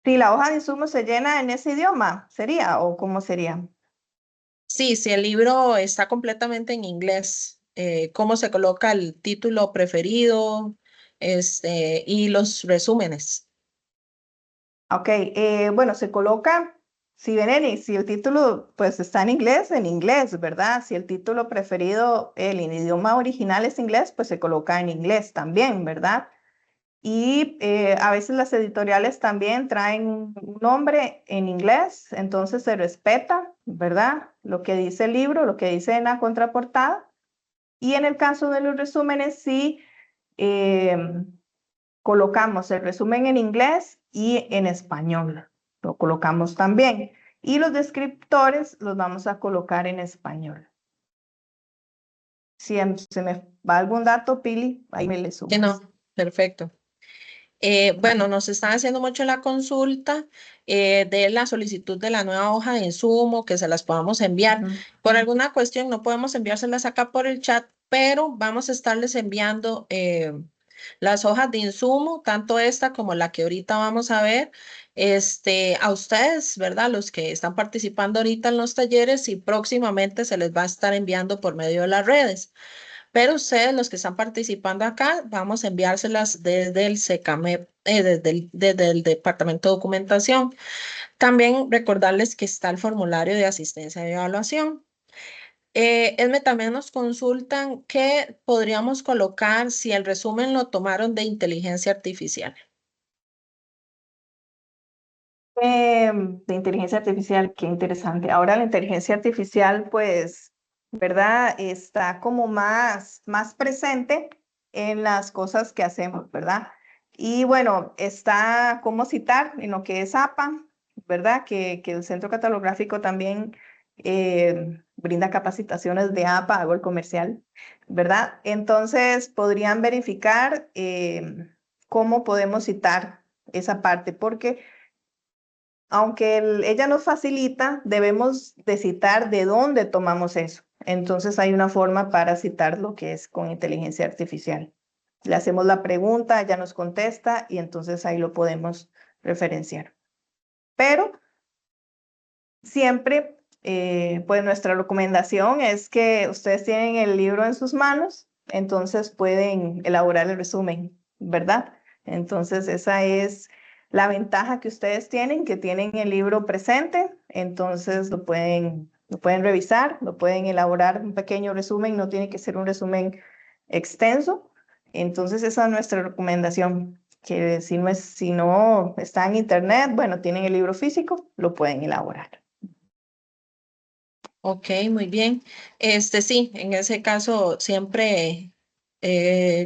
Si la hoja de insumo se llena en ese idioma, ¿sería o cómo sería? Sí, si el libro está completamente en inglés, cómo se coloca el título preferido, y los resúmenes. Ok, bueno, se coloca, si ven, si el título pues está en inglés, ¿verdad? Si el título preferido, el idioma original es inglés, pues se coloca en inglés también, ¿verdad? Y a veces las editoriales también traen un nombre en inglés, entonces se respeta, ¿verdad? Lo que dice el libro, lo que dice en la contraportada. Y en el caso de los resúmenes, sí. Colocamos el resumen en inglés y en español. Lo colocamos también. Y los descriptores los vamos a colocar en español. Si se me va algún dato, Pili, ahí me le Que sumas. no, perfecto. Bueno, nos están haciendo mucho la consulta de la solicitud de la nueva hoja de insumo, que se las podamos enviar. Ujú. Por alguna cuestión no podemos enviárselas acá por el chat, pero vamos a estarles enviando las hojas de insumo, tanto esta como la que ahorita vamos a ver, a ustedes, ¿verdad? Los que están participando ahorita en los talleres y próximamente se les va a estar enviando por medio de las redes. Pero ustedes, los que están participando acá, vamos a enviárselas desde el SECAMEP, desde el Departamento de Documentación. También recordarles que está el formulario de asistencia de evaluación. Esme, también nos consultan qué podríamos colocar si el resumen lo tomaron de inteligencia artificial. De inteligencia artificial, qué interesante. Ahora la inteligencia artificial, pues, ¿verdad? Está como más presente en las cosas que hacemos, ¿verdad? Y bueno, está cómo citar en lo que es APA, ¿verdad? Que el Centro Catalográfico también brinda capacitaciones de APA, hago el comercial, ¿verdad? Entonces, podrían verificar cómo podemos citar esa parte, porque aunque ella nos facilita, debemos de citar de dónde tomamos eso. Entonces hay una forma para citar lo que es con inteligencia artificial. Le hacemos la pregunta, ella nos contesta y entonces ahí lo podemos referenciar. Pero siempre, pues nuestra recomendación es que ustedes tienen el libro en sus manos, entonces pueden elaborar el resumen, ¿verdad? Entonces esa es la ventaja que ustedes tienen, que tienen el libro presente, entonces lo pueden revisar, lo pueden elaborar un pequeño resumen, no tiene que ser un resumen extenso. Entonces esa es nuestra recomendación, que si no está en internet, bueno, tienen el libro físico, lo pueden elaborar. Ok, muy bien. Sí, en ese caso siempre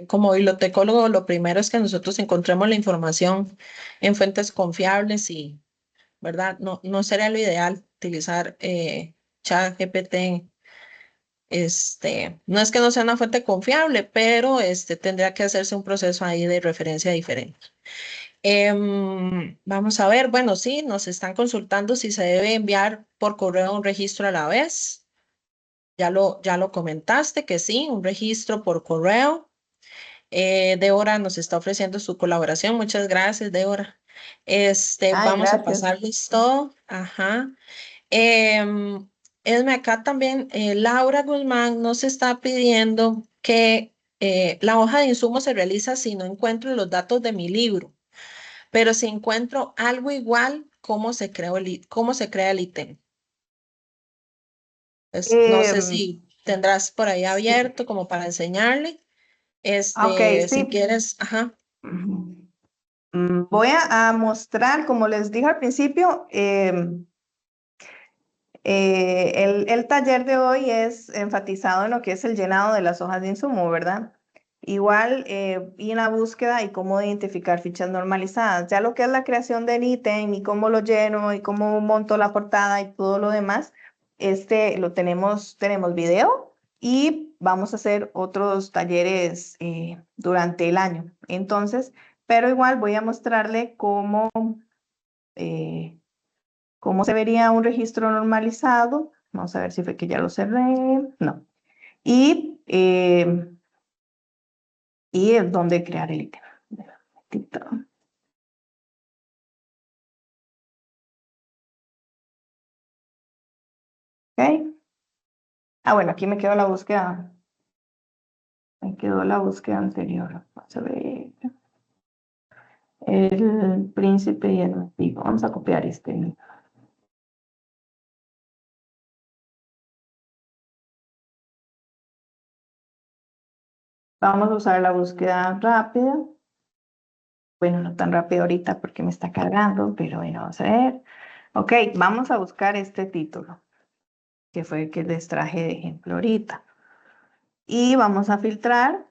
como bibliotecólogo, lo primero es que nosotros encontremos la información en fuentes confiables y, ¿verdad? No sería lo ideal utilizar ChatGPT. No es que no sea una fuente confiable, pero tendría que hacerse un proceso ahí de referencia diferente. Vamos a ver, bueno, sí, nos están consultando si se debe enviar por correo un registro a la vez. Ya lo comentaste que sí, un registro por correo. Débora nos está ofreciendo su colaboración. Muchas gracias, Débora. Ay, Vamos a gracias. pasarles todo. Ajá. Em, Esme, acá también Laura Guzmán nos está pidiendo que la hoja de insumo se realiza si no encuentro los datos de mi libro, pero si encuentro algo igual, ¿cómo se crea el ítem? No sé Em, si tendrás por ahí abierto como para enseñarle. Ok, Si sí. quieres, ajá. Voy a mostrar, como les dije al principio, el taller de hoy es enfatizado en lo que es el llenado de las hojas de insumo, ¿verdad? Igual, y en la búsqueda y cómo identificar fichas normalizadas. Ya lo que es la creación del ítem y cómo lo lleno y cómo monto la portada y todo lo demás, lo tenemos video y vamos a hacer otros talleres durante el año. Entonces, pero igual voy a mostrarle eh, cómo se vería un registro normalizado. Vamos a ver si fue que ya lo cerré. No. Y dónde crear el ítem. ¿Ok? Ah, bueno, aquí me quedó la búsqueda. Me quedó la búsqueda anterior. Vamos a ver. El príncipe y el mendigo. Vamos a copiar este. Vamos a usar la búsqueda rápida. Bueno, no tan rápido ahorita porque me está cargando, pero bueno, vamos a ver. Ok, vamos a buscar este título, que fue el que les traje de ejemplo ahorita. Y vamos a filtrar,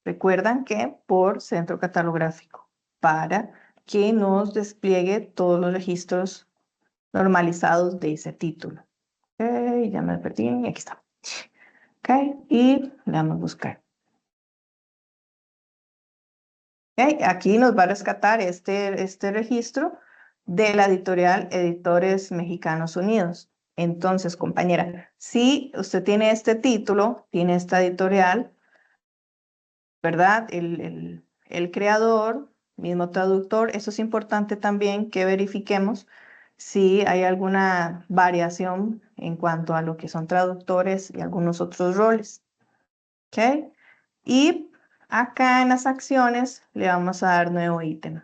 recuerdan que por centro catalográfico, para que nos despliegue todos los registros normalizados de ese título. Ok, ya me perdí, aquí está. Ok, y le damos a buscar. Ok, aquí nos va a rescatar este registro de la editorial Editores Mexicanos Unidos. Entonces, compañera, si usted tiene este título, tiene esta editorial, ¿verdad? El creador, mismo traductor, eso es importante también que verifiquemos si hay alguna variación en cuanto a lo que son traductores y algunos otros roles. ¿Ok? Y acá en las acciones le vamos a dar nuevo ítem.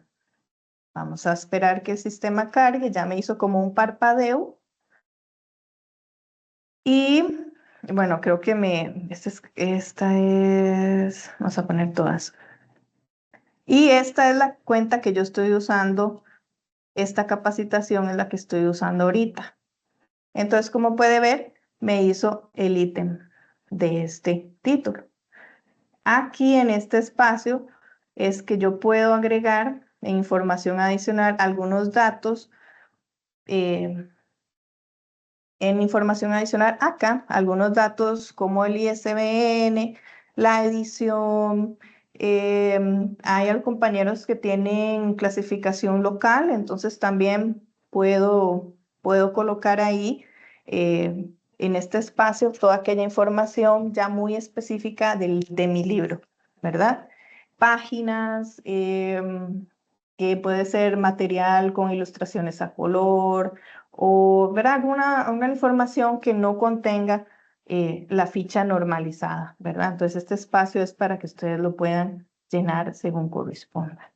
Vamos a esperar que el sistema cargue, ya me hizo como un parpadeo. Y bueno, creo que vamos a poner todas. Y esta es la cuenta que yo estoy usando, esta capacitación es la que estoy usando ahorita. Entonces, como puede ver, me hizo el ítem de este título. Aquí en este espacio es que yo puedo agregar en información adicional algunos datos. En información adicional acá, algunos datos como el ISBN, la edición. Hay compañeros que tienen clasificación local, entonces también puedo colocar ahí en este espacio toda aquella información ya muy específica de mi libro, ¿verdad? Páginas, que puede ser material con ilustraciones a color, o ver alguna información que no contenga la ficha normalizada, ¿verdad? Entonces este espacio es para que ustedes lo puedan llenar según corresponda.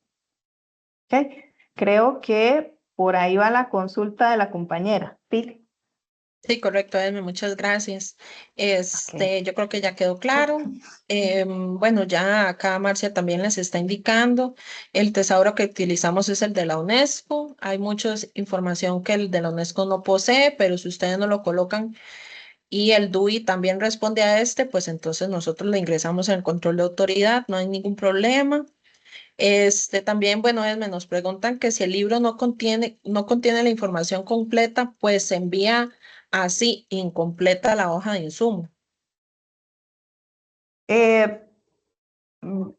¿Ok? Creo que por ahí va la consulta de la compañera. Pili. Sí, correcto, Edme, muchas gracias. Ok. Yo creo que ya quedó claro. Bueno, ya acá Marcia también les está indicando. El tesauro que utilizamos es el de la UNESCO. Hay mucha información que el de la UNESCO no posee, pero si ustedes no lo colocan y el DUI también responde a este, pues entonces nosotros le ingresamos en el control de autoridad, no hay ningún problema. También, bueno, Edme, nos preguntan que si el libro no contiene la información completa, pues se envía así, incompleta la hoja de insumo. Eh,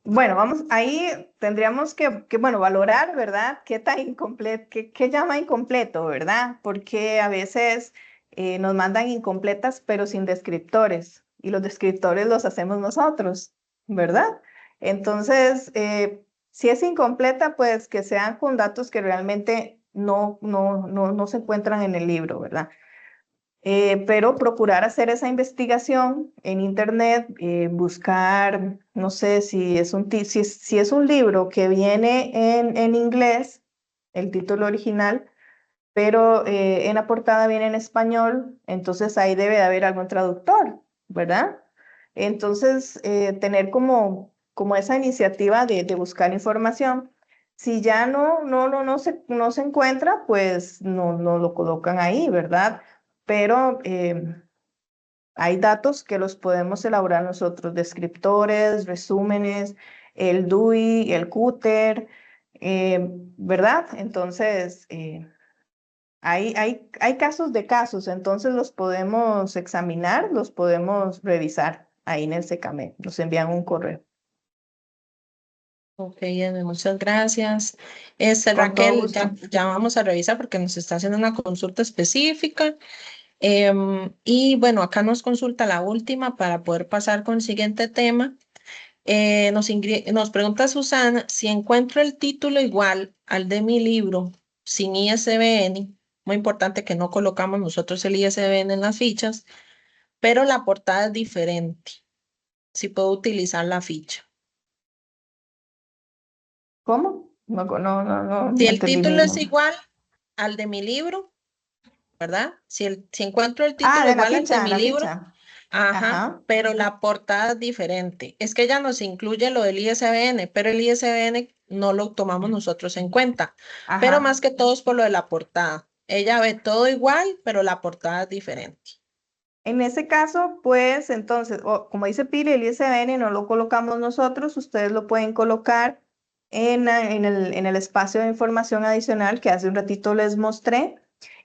bueno, ahí tendríamos bueno, valorar, ¿verdad? ¿Qué tan incompleto, qué llama incompleto, ¿verdad? Porque a veces nos mandan incompletas, pero sin descriptores, y los descriptores los hacemos nosotros, ¿verdad? Entonces, si es incompleta, pues que sean con datos que realmente no se encuentran en el libro, ¿verdad? Pero procurar hacer esa investigación en internet, buscar, no sé si es si es un libro que viene en inglés, el título original, pero en la portada viene en español, entonces ahí debe de haber algún traductor, ¿verdad? Entonces, tener como esa iniciativa de buscar información. Si ya no se encuentra, pues no lo colocan ahí, ¿verdad? Pero hay datos que los podemos elaborar nosotros, descriptores, resúmenes, el DUI, el CUTER, ¿verdad? Entonces, hay casos de casos, entonces los podemos examinar, los podemos revisar ahí en el SECAME, nos envían un correo. Ok, Edme, muchas gracias. Con todo Raquel, gusto. ya vamos a revisar porque nos está haciendo una consulta específica. Y bueno, acá nos consulta la última para poder pasar con el siguiente tema. Nos pregunta Susana si encuentro el título igual al de mi libro sin ISBN, muy importante que no colocamos nosotros el ISBN en las fichas, pero la portada es diferente. Si puedo utilizar la ficha. ¿Cómo? No Si el entendí título bien. es igual al de mi libro, ¿verdad? Si encuentro el Ah, título igual al de mi la libro, ficha. ajá, Ajá, pero la portada es diferente. Es que ella nos incluye lo del ISBN, pero el ISBN no lo tomamos nosotros en cuenta. Pero más ajá. que todo es por lo de la portada. Ella ve todo igual, pero la portada es diferente. En ese caso, pues entonces, como dice Pili, el ISBN no lo colocamos nosotros, ustedes lo pueden colocar en el espacio de información adicional que hace un ratito les mostré.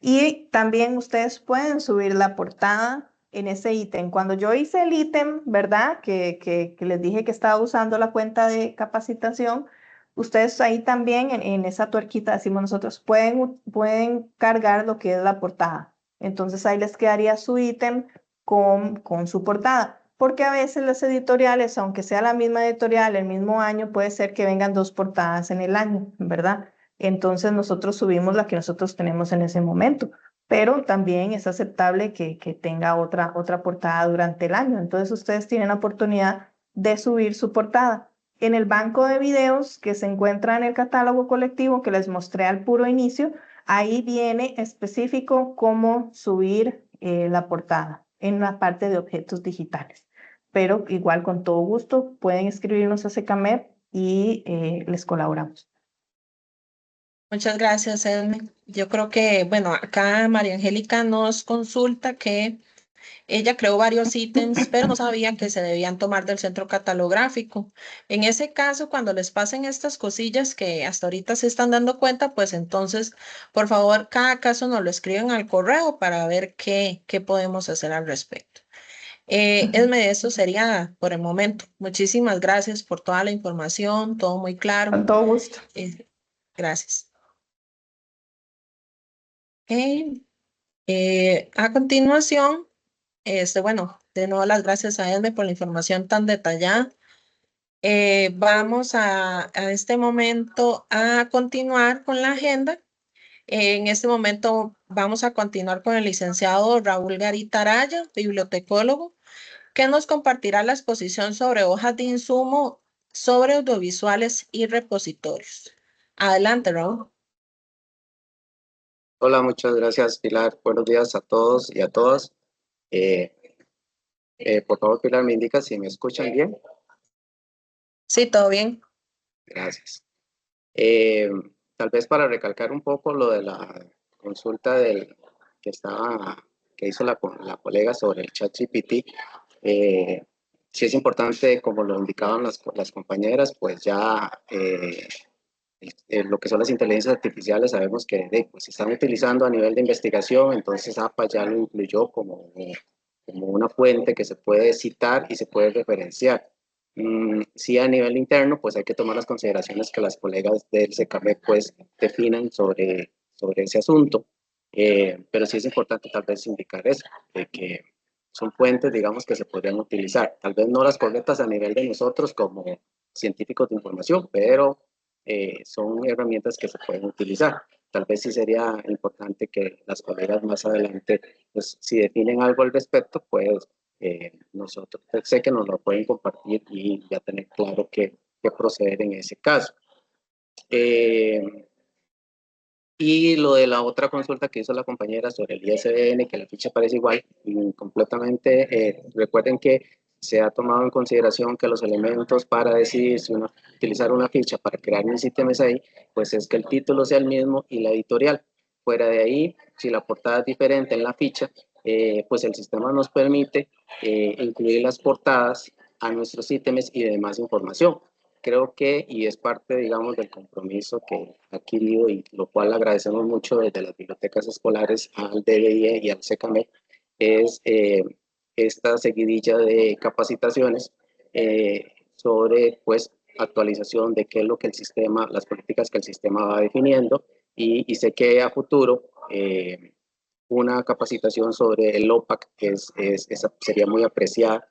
Y también ustedes pueden subir la portada en ese ítem. Cuando yo hice el ítem, ¿verdad? Que les dije que estaba usando la cuenta de capacitación, ustedes ahí también en esa tuerquita, decimos nosotros, pueden cargar lo que es la portada. Entonces ahí les quedaría su ítem con su portada. Porque a veces las editoriales, aunque sea la misma editorial, el mismo año, puede ser que vengan dos portadas en el año, ¿verdad? Entonces nosotros subimos la que nosotros tenemos en ese momento, pero también es aceptable que tenga otra portada durante el año. Entonces ustedes tienen la oportunidad de subir su portada. En el banco de videos que se encuentra en el catálogo colectivo que les mostré al puro inicio, ahí viene específico cómo subir la portada en la parte de objetos digitales. Pero igual con todo gusto pueden escribirnos a SECAMEP y les colaboramos. Muchas gracias, Edme. Yo creo que, bueno, acá María Angélica nos consulta que ella creó varios ítems, pero no sabía que se debían tomar del centro catalográfico. En ese caso, cuando les pasen estas cosillas que hasta ahorita se están dando cuenta, pues entonces, por favor, cada caso nos lo escriben al correo para ver qué podemos hacer al respecto. Esme, eso sería por el momento. Muchísimas gracias por toda la información, todo muy claro. Con todo gusto. Gracias. Ok. A continuación, bueno, de nuevo las gracias a Edme por la información tan detallada. Vamos a este momento a continuar con la agenda. En este momento vamos a continuar con el licenciado Raúl Garita Araya, bibliotecólogo, que nos compartirá la exposición sobre hojas de insumo sobre audiovisuales y repositorios. Adelante, Raúl. Hola, muchas gracias, Pilar. Buenos días a todos y a todas. Eh, por favor, Pilar, me indica si me escuchan bien. Sí, todo bien. Gracias. Tal vez para recalcar un poco lo de la consulta que hizo la colega sobre el ChatGPT, sí es importante, como lo indicaban las compañeras, pues ya lo que son las inteligencias artificiales sabemos que pues, se están utilizando a nivel de investigación, entonces APA ya lo incluyó como una fuente que se puede citar y se puede referenciar. Sí, a nivel interno, pues hay que tomar las consideraciones que las colegas del SECAME pues definan sobre ese asunto, pero sí es importante tal vez indicar eso, de que son fuentes, digamos, que se podrían utilizar, tal vez no las correctas a nivel de nosotros como científicos de información, pero son herramientas que se pueden utilizar. Tal vez sí sería importante que las colegas más adelante, pues si definen algo al respecto, pues nosotros sé que nos lo pueden compartir y ya tener claro qué proceder en ese caso. Y lo de la otra consulta que hizo la compañera sobre el ISBN, que la ficha parece igual, completamente, recuerden que se ha tomado en consideración que los elementos para decidir si utilizar una ficha para crear un ítems ahí, pues es que el título sea el mismo y la editorial. Fuera de ahí, si la portada es diferente en la ficha, pues el sistema nos permite incluir las portadas a nuestros ítems y demás información. Creo que, y es parte, digamos, del compromiso que ha adquirido y lo cual agradecemos mucho desde las bibliotecas escolares al DDIE y al SECAMEC, es esta seguidilla de capacitaciones sobre, pues, actualización de qué es lo que el sistema, las políticas que el sistema va definiendo, y sé que a futuro una capacitación sobre el OPAC sería muy apreciada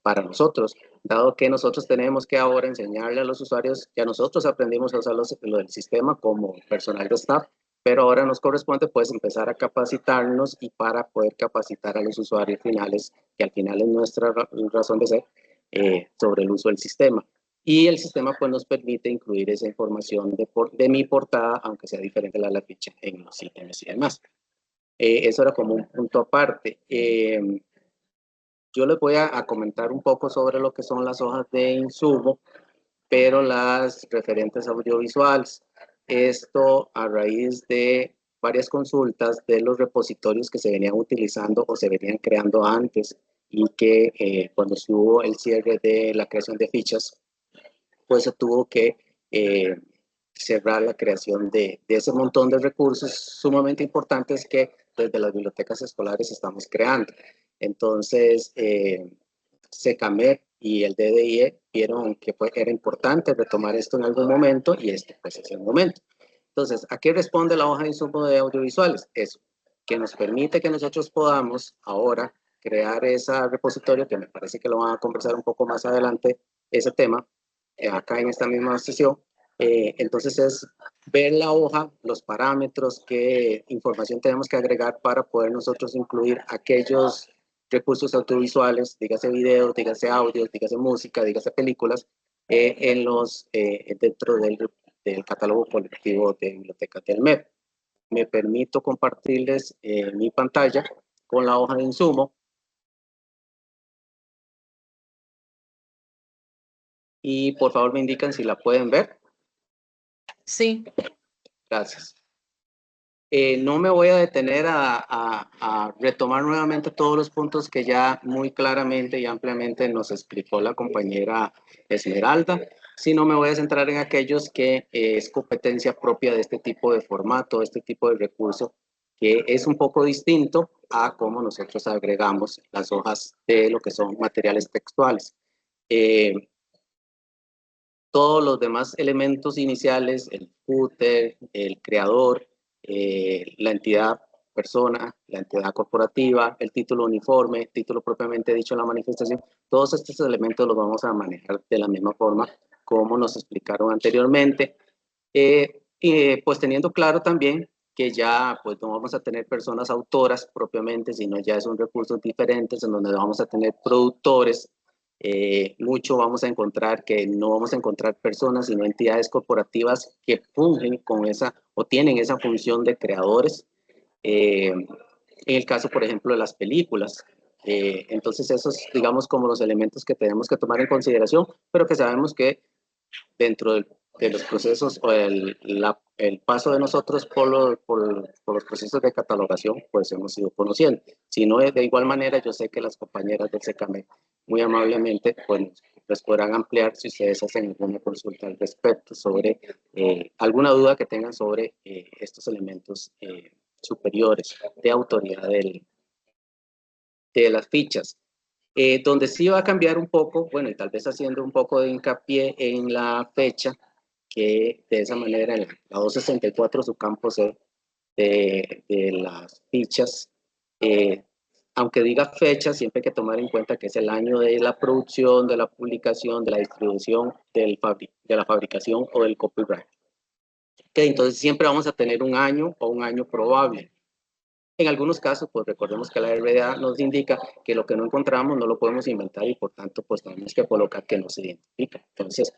para nosotros, dado que nosotros tenemos que ahora enseñarle a los usuarios, ya nosotros aprendimos a usar lo del sistema como personal de staff, pero ahora nos corresponde pues empezar a capacitarnos y para poder capacitar a los usuarios finales, que al final es nuestra razón de ser, sobre el uso del sistema. Y el sistema pues nos permite incluir esa información de mi portada, aunque sea diferente a la ficha en los ítems y demás. Eso era como un punto aparte. Yo les voy a comentar un poco sobre lo que son las hojas de insumo, pero las referentes audiovisuales. Esto a raíz de varias consultas de los repositorios que se venían utilizando o se venían creando antes y que cuando se hubo el cierre de la creación de fichas, pues se tuvo que cerrar la creación de ese montón de recursos sumamente importantes que desde las bibliotecas escolares estamos creando. Entonces, SECAMEC y el DDIE vieron que era importante retomar esto en algún momento y este pues es el momento. Entonces, ¿a qué responde la hoja de insumo de audiovisuales? Eso, que nos permite que nosotros podamos ahora crear ese repositorio, que me parece que lo van a conversar un poco más adelante, ese tema, acá en esta misma sesión. Entonces es ver la hoja, los parámetros, qué información tenemos que agregar para poder nosotros incluir aquellos recursos audiovisuales, dígase videos, dígase audios, dígase música, dígase películas, dentro del catálogo colectivo de bibliotecas del MEP. Me permito compartirles mi pantalla con la hoja de insumo. Y por favor me indican si la pueden ver. Sí. Gracias. No me voy a detener a retomar nuevamente todos los puntos que ya muy claramente y ampliamente nos explicó la compañera Esmeralda, sino me voy a centrar en aquellos que es competencia propia de este tipo de formato, este tipo de recurso, que es un poco distinto a cómo nosotros agregamos las hojas de lo que son materiales textuales. Todos los demás elementos iniciales, el footer, el creador, la entidad persona, la entidad corporativa, el título uniforme, el título propiamente dicho en la manifestación, todos estos elementos los vamos a manejar de la misma forma como nos explicaron anteriormente, pues teniendo claro también que ya pues no vamos a tener personas autoras propiamente, sino ya son recursos diferentes en donde vamos a tener productores. Mucho vamos a encontrar que no vamos a encontrar personas, sino entidades corporativas que fungen con esa o tienen esa función de creadores. En el caso, por ejemplo, de las películas. Entonces, esos, digamos, como los elementos que tenemos que tomar en consideración, pero que sabemos que dentro de los procesos o el paso de nosotros por los procesos de catalogación, pues hemos ido conociendo. Si no, de igual manera, yo sé que las compañeras del SECAMEC muy amablemente pues les podrán ampliar si ustedes hacen alguna consulta al respecto sobre alguna duda que tengan sobre estos elementos superiores de autoridad de las fichas. Donde sí va a cambiar un poco, bueno, y tal vez haciendo un poco de hincapié en la fecha, que de esa manera la 264, su campo C de las fichas, aunque diga fecha, siempre hay que tomar en cuenta que es el año de la producción, de la publicación, de la distribución, de la fabricación o del copyright. Que entonces siempre vamos a tener un año o un año probable. En algunos casos, pues recordemos que la RDA nos indica que lo que no encontramos no lo podemos inventar y por tanto, pues tenemos que colocar que no se identifica. Entonces,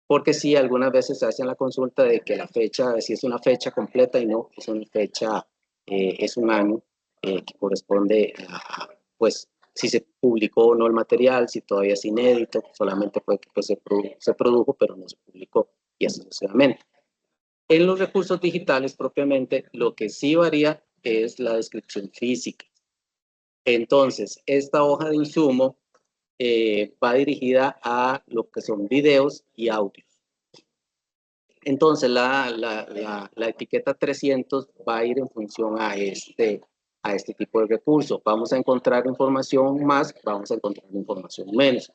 porque sí, algunas veces se hace la consulta de que la fecha, si es una fecha completa y no, es una fecha, es un año que corresponde a, pues, si se publicó o no el material, si todavía es inédito, solamente fue que pues, se produjo, pero no se publicó, y así sucesivamente. En los recursos digitales propiamente, lo que sí varía es la descripción física. Entonces, esta hoja de insumo va dirigida a lo que son videos y audios. Entonces, la etiqueta 300 va a ir en función a este tipo de recursos. Vamos a encontrar información más, vamos a encontrar información menos.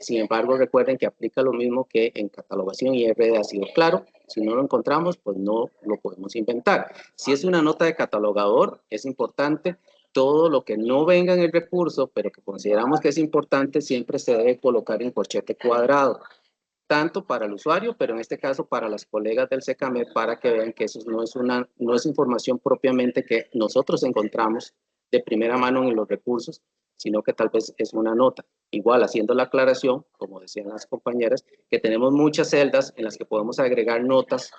Sin embargo, recuerden que aplica lo mismo que en catalogación y RD ha sido claro. Si no lo encontramos, pues no lo podemos inventar. Si es una nota de catalogador, es importante. Todo lo que no venga en el recurso, pero que consideramos que es importante, siempre se debe colocar en corchete cuadrado, tanto para el usuario, pero en este caso para las colegas del SECAMEP, para que vean que eso no es información propiamente que nosotros encontramos de primera mano en los recursos, sino que tal vez es una nota. Igual, haciendo la aclaración, como decían las compañeras, que tenemos muchas celdas en las que podemos agregar notas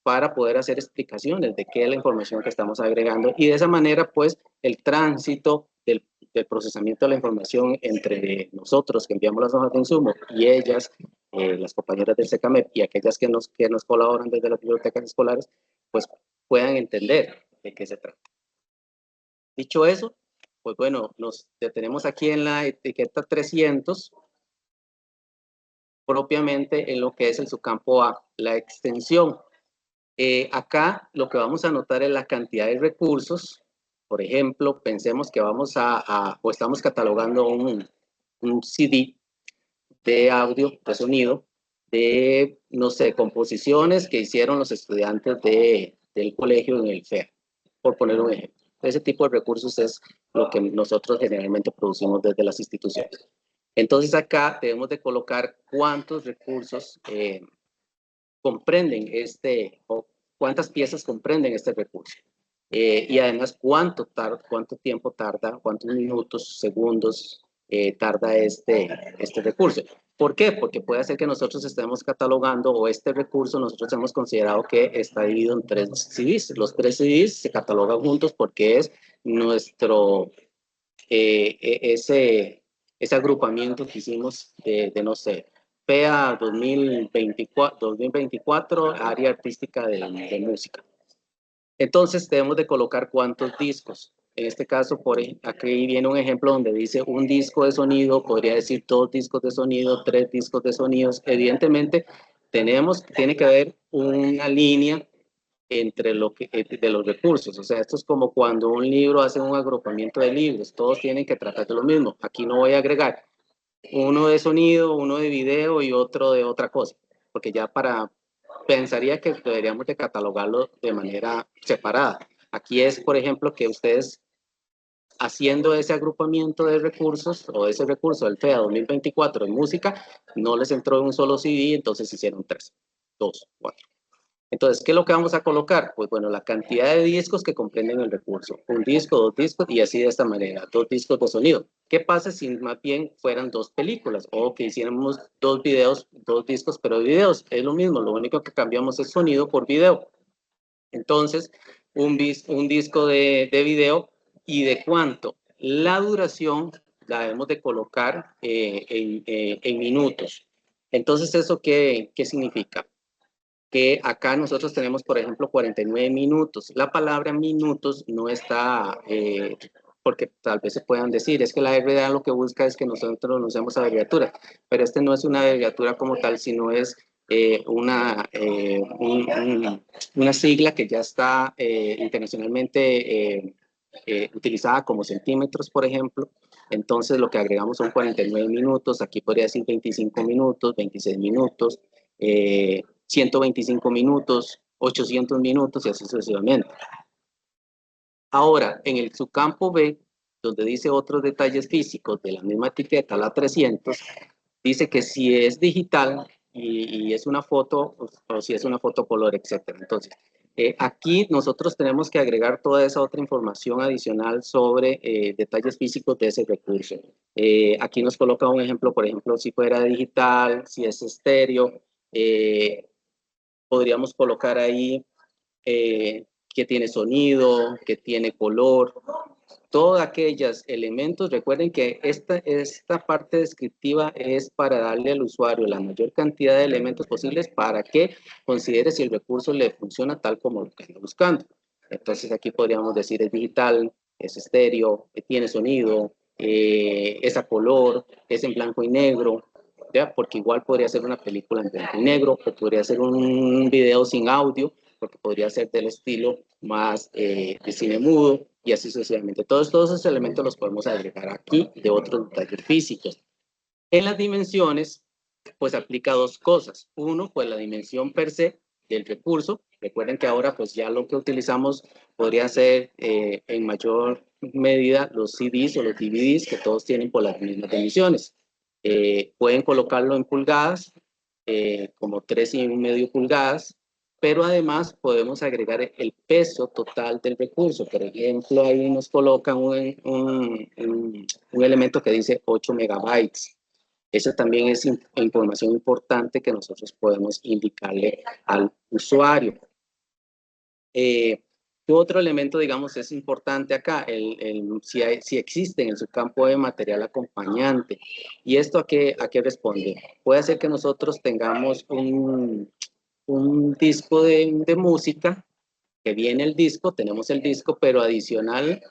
para poder hacer explicaciones de qué es la información que estamos agregando, y de esa manera, pues, el tránsito del procesamiento de la información entre nosotros que enviamos las hojas de insumo y ellas, las compañeras del SECAMEP y aquellas que nos colaboran desde las bibliotecas escolares, pues puedan entender de qué se trata. Dicho eso, pues bueno, nos detenemos aquí en la etiqueta 300, propiamente en lo que es el subcampo A, la extensión. Acá lo que vamos a notar es la cantidad de recursos. Por ejemplo, pensemos que vamos o estamos catalogando un CD de audio, de sonido, de, no sé, composiciones que hicieron los estudiantes del colegio en el FEA, por poner un ejemplo. Ese tipo de recursos es lo que nosotros generalmente producimos desde las instituciones. Entonces acá debemos de colocar cuántos recursos comprenden o cuántas piezas comprenden este recurso. Y además cuánto tiempo tarda, cuántos minutos, segundos tarda este recurso. ¿Por qué? Porque puede ser que nosotros estemos catalogando, o este recurso nosotros hemos considerado que está dividido en 3 CDs. Los 3 CDs se catalogan juntos porque es nuestro, ese agrupamiento que hicimos de no sé, PEA 2024, área artística de música. Entonces debemos de colocar cuántos discos. En este caso, aquí viene un ejemplo donde dice un disco de sonido, podría decir 2 discos de sonido, 3 discos de sonidos. Evidentemente, tiene que haber una línea entre de los recursos. O sea, esto es como cuando un libro hace un agrupamiento de libros, todos tienen que tratar de lo mismo. Aquí no voy a agregar uno de sonido, uno de video y otro de otra cosa, porque ya pensaría que deberíamos de catalogarlo de manera separada. Aquí es, por ejemplo, que ustedes haciendo ese agrupamiento de recursos, o ese recurso del FEA 2024 en música, no les entró en un solo CD, entonces hicieron 3, 2, 4. Entonces, ¿qué es lo que vamos a colocar? Pues bueno, la cantidad de discos que comprenden el recurso. Un disco, 2 discos, y así de esta manera, 2 discos de sonido. ¿Qué pasa si más bien fueran 2 películas? O que hiciéramos 2 videos, 2 discos, pero de videos. Es lo mismo, lo único que cambiamos es sonido por video. Entonces, un disco de video, ¿y de cuánto? La duración la debemos de colocar en minutos. Entonces, ¿eso qué significa? Que acá nosotros tenemos, por ejemplo, 49 minutos. La palabra minutos no está, porque tal vez se puedan decir, es que la RDA lo que busca es que nosotros nos demos abreviatura, pero este no es una abreviatura como tal, sino es una sigla que ya está internacionalmente utilizada como centímetros, por ejemplo. Entonces lo que agregamos son 49 minutos, aquí podría decir 25 minutos, 26 minutos, 125 minutos, 800 minutos y así sucesivamente. Ahora, en el subcampo B, donde dice otros detalles físicos de la misma etiqueta, la 300, dice que si es digital y es una foto, o si es una foto color, etc. Entonces, aquí nosotros tenemos que agregar toda esa otra información adicional sobre detalles físicos de ese recurso. Aquí nos coloca un ejemplo, por ejemplo, si fuera digital, si es estéreo, podríamos colocar ahí que tiene sonido, que tiene color. todos aquellos elementos, recuerden que esta parte descriptiva es para darle al usuario la mayor cantidad de elementos posibles para que considere si el recurso le funciona tal como lo que está buscando. Entonces aquí podríamos decir es digital, es estéreo, tiene sonido, es a color, es en blanco y negro, ¿ya? Porque igual podría ser una película en blanco y negro, o podría ser un video sin audio, porque podría ser del estilo más de cine mudo, y así sucesivamente. Todos esos elementos los podemos agregar aquí de otros detalles físicos. En las dimensiones, pues aplica dos cosas. Uno, pues la dimensión per se del recurso. Recuerden que ahora pues ya lo que utilizamos podría ser en mayor medida los CDs o los DVDs, que todos tienen por las mismas dimensiones. Pueden colocarlo en pulgadas, como 3,5 pulgadas, pero además podemos agregar el peso total del recurso. Por ejemplo, ahí nos colocan un elemento que dice 8 megabytes. Esa también es información importante que nosotros podemos indicarle al usuario. ¿Qué otro elemento, digamos, es importante acá? Si existe en el subcampo de material acompañante. ¿Y esto a qué responde? Puede ser que nosotros tengamos un disco de música, que viene el disco, tenemos el disco, pero adicional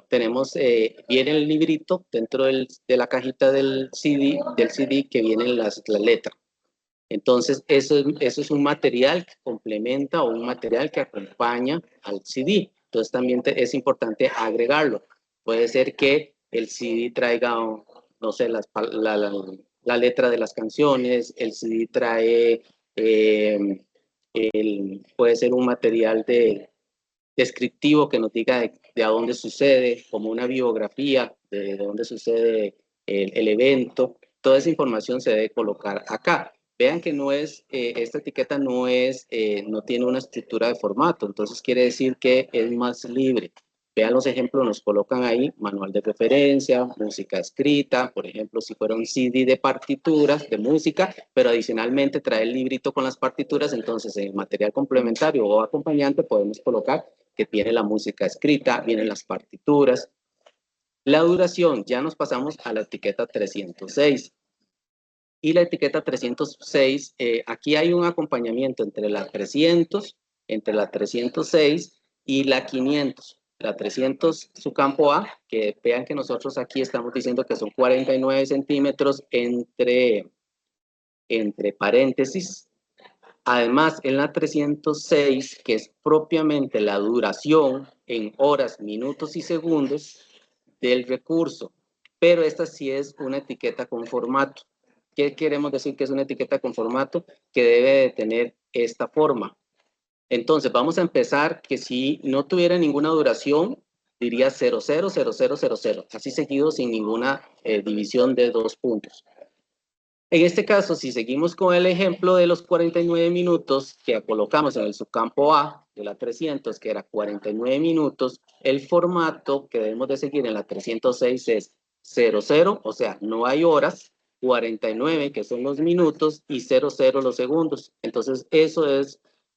tenemos, viene el librito dentro de la cajita del CD que vienen las letras. Entonces, eso es un material que complementa o un material que acompaña al CD. Entonces, también es importante agregarlo. Puede ser que el CD traiga, no sé, la letra de las canciones, el CD trae, puede ser un material descriptivo que nos diga de a dónde sucede, como una biografía de dónde sucede el evento. Toda esa información se debe colocar acá. Vean que no es, esta etiqueta no tiene una estructura de formato, entonces quiere decir que es más libre. Vean los ejemplos, nos colocan ahí manual de referencia, música escrita, por ejemplo, si fuera un CD de partituras, de música, pero adicionalmente trae el librito con las partituras, entonces en material complementario o acompañante podemos colocar que tiene la música escrita, vienen las partituras. La duración, ya nos pasamos a la etiqueta 306. Y la etiqueta 306, aquí hay un acompañamiento entre la 300, entre la 306 y la 500. La 300, su campo A, que vean que nosotros aquí estamos diciendo que son 49 centímetros entre paréntesis. Además, en la 306, que es propiamente la duración en horas, minutos y segundos del recurso, pero esta sí es una etiqueta con formato. ¿Qué queremos decir que es una etiqueta con formato? Que debe de tener esta forma. Entonces, vamos a empezar que si no tuviera ninguna duración, diría 000000, así seguido sin ninguna división de 2 puntos. En este caso, si seguimos con el ejemplo de los 49 minutos que colocamos en el subcampo A de la 300, que era 49 minutos, el formato que debemos de seguir en la 306 es 00, o sea, no hay horas, 49, que son los minutos, y 00 los segundos. Entonces,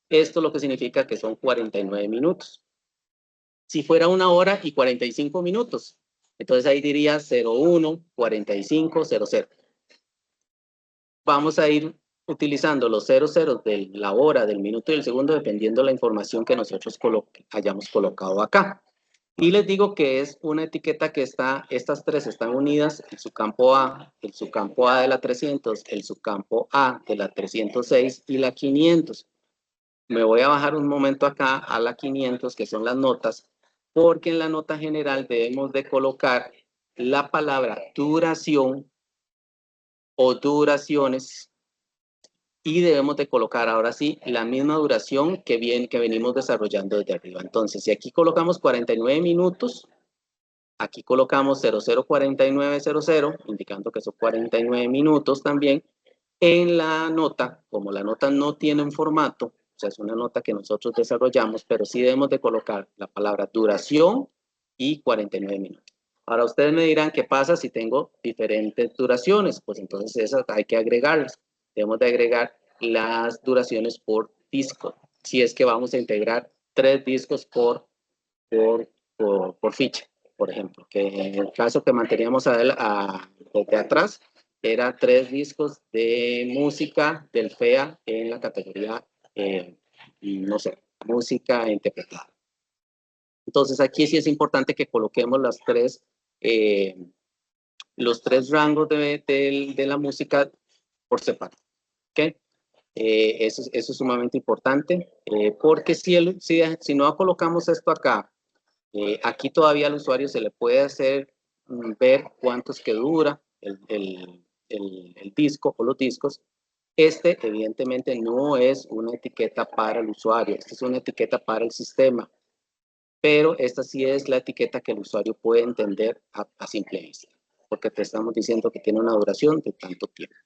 esto lo que significa que son 49 minutos. Si fuera 1 hora y 45 minutos, entonces ahí diría 01, 45, 00. Vamos a ir utilizando los 00 de la hora, del minuto y del segundo, dependiendo de la información que nosotros hayamos colocado acá. Y les digo que es una etiqueta que estas tres están unidas, el subcampo A de la 300, el subcampo A de la 306 y la 500. Me voy a bajar un momento acá a la 500, que son las notas, porque en la nota general debemos de colocar la palabra duración o duraciones, y debemos de colocar ahora sí la misma duración que venimos desarrollando desde arriba. Entonces, si aquí colocamos 49 minutos, aquí colocamos 004900, indicando que son 49 minutos también. En la nota, como la nota no tiene un formato, o sea, es una nota que nosotros desarrollamos, pero sí debemos de colocar la palabra duración y 49 minutos. Ahora ustedes me dirán, ¿qué pasa si tengo diferentes duraciones? Pues entonces esas hay que agregarlas. Debemos de agregar las duraciones por disco. Si es que vamos a integrar 3 discos por por ficha, por ejemplo, que en el caso que manteníamos desde atrás, era 3 discos de música del FEA en la categoría, no sé, música interpretada. Entonces aquí sí es importante que coloquemos los tres rangos de la música por separado. ¿Okay? Eso es sumamente importante, porque si no colocamos esto acá, aquí todavía al usuario se le puede hacer ver cuánto es que dura el disco o los discos. Evidentemente no es una etiqueta para el usuario, esta es una etiqueta para el sistema, pero esta sí es la etiqueta que el usuario puede entender a simple vista, porque te estamos diciendo que tiene una duración de tanto tiempo.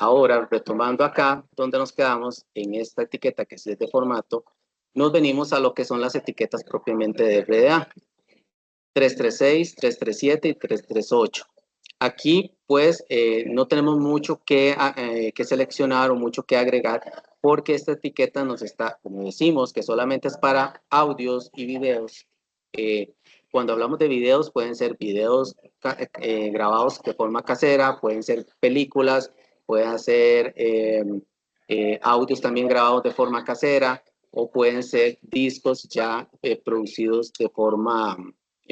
Ahora, retomando acá, donde nos quedamos, en esta etiqueta que sí es de formato, nos venimos a lo que son las etiquetas propiamente de RDA. 336, 337 y 338. Aquí, pues, no tenemos mucho que seleccionar o mucho que agregar, porque esta etiqueta nos está, como decimos, que solamente es para audios y videos. Cuando hablamos de videos, pueden ser videos grabados de forma casera, pueden ser películas, pueden ser audios también grabados de forma casera, o pueden ser discos ya producidos de forma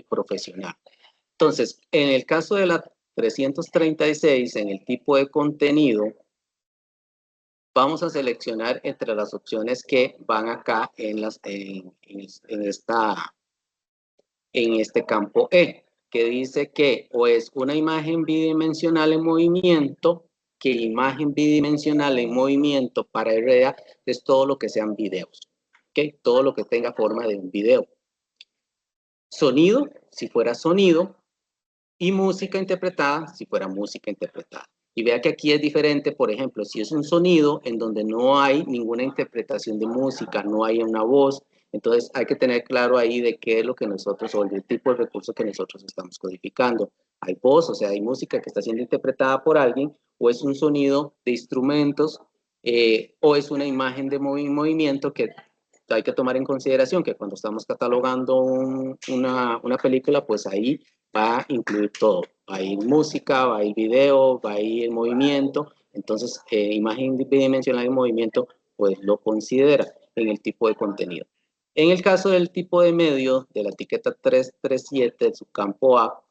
profesional. Entonces, en el caso de la 336, en el tipo de contenido, vamos a seleccionar entre las opciones que van acá en este campo E, que dice que o es una imagen bidimensional en movimiento, que imagen bidimensional en movimiento para RDA es todo lo que sean videos, ¿ok? Todo lo que tenga forma de un video. Sonido, si fuera sonido, y música interpretada, si fuera música interpretada. Y vea que aquí es diferente, por ejemplo, si es un sonido en donde no hay ninguna interpretación de música, no hay una voz, entonces hay que tener claro ahí de qué es lo que nosotros, o el tipo de recurso que nosotros estamos codificando. Hay voz, o sea, hay música que está siendo interpretada por alguien, o es un sonido de instrumentos, o es una imagen de movimiento que hay que tomar en consideración que cuando estamos catalogando una película, pues ahí va a incluir todo. Va a ir música, va a ir video, va a ir movimiento. Entonces, imagen bidimensional en movimiento, pues lo considera en el tipo de contenido. En el caso del tipo de medio, de la etiqueta 337 de su campo A,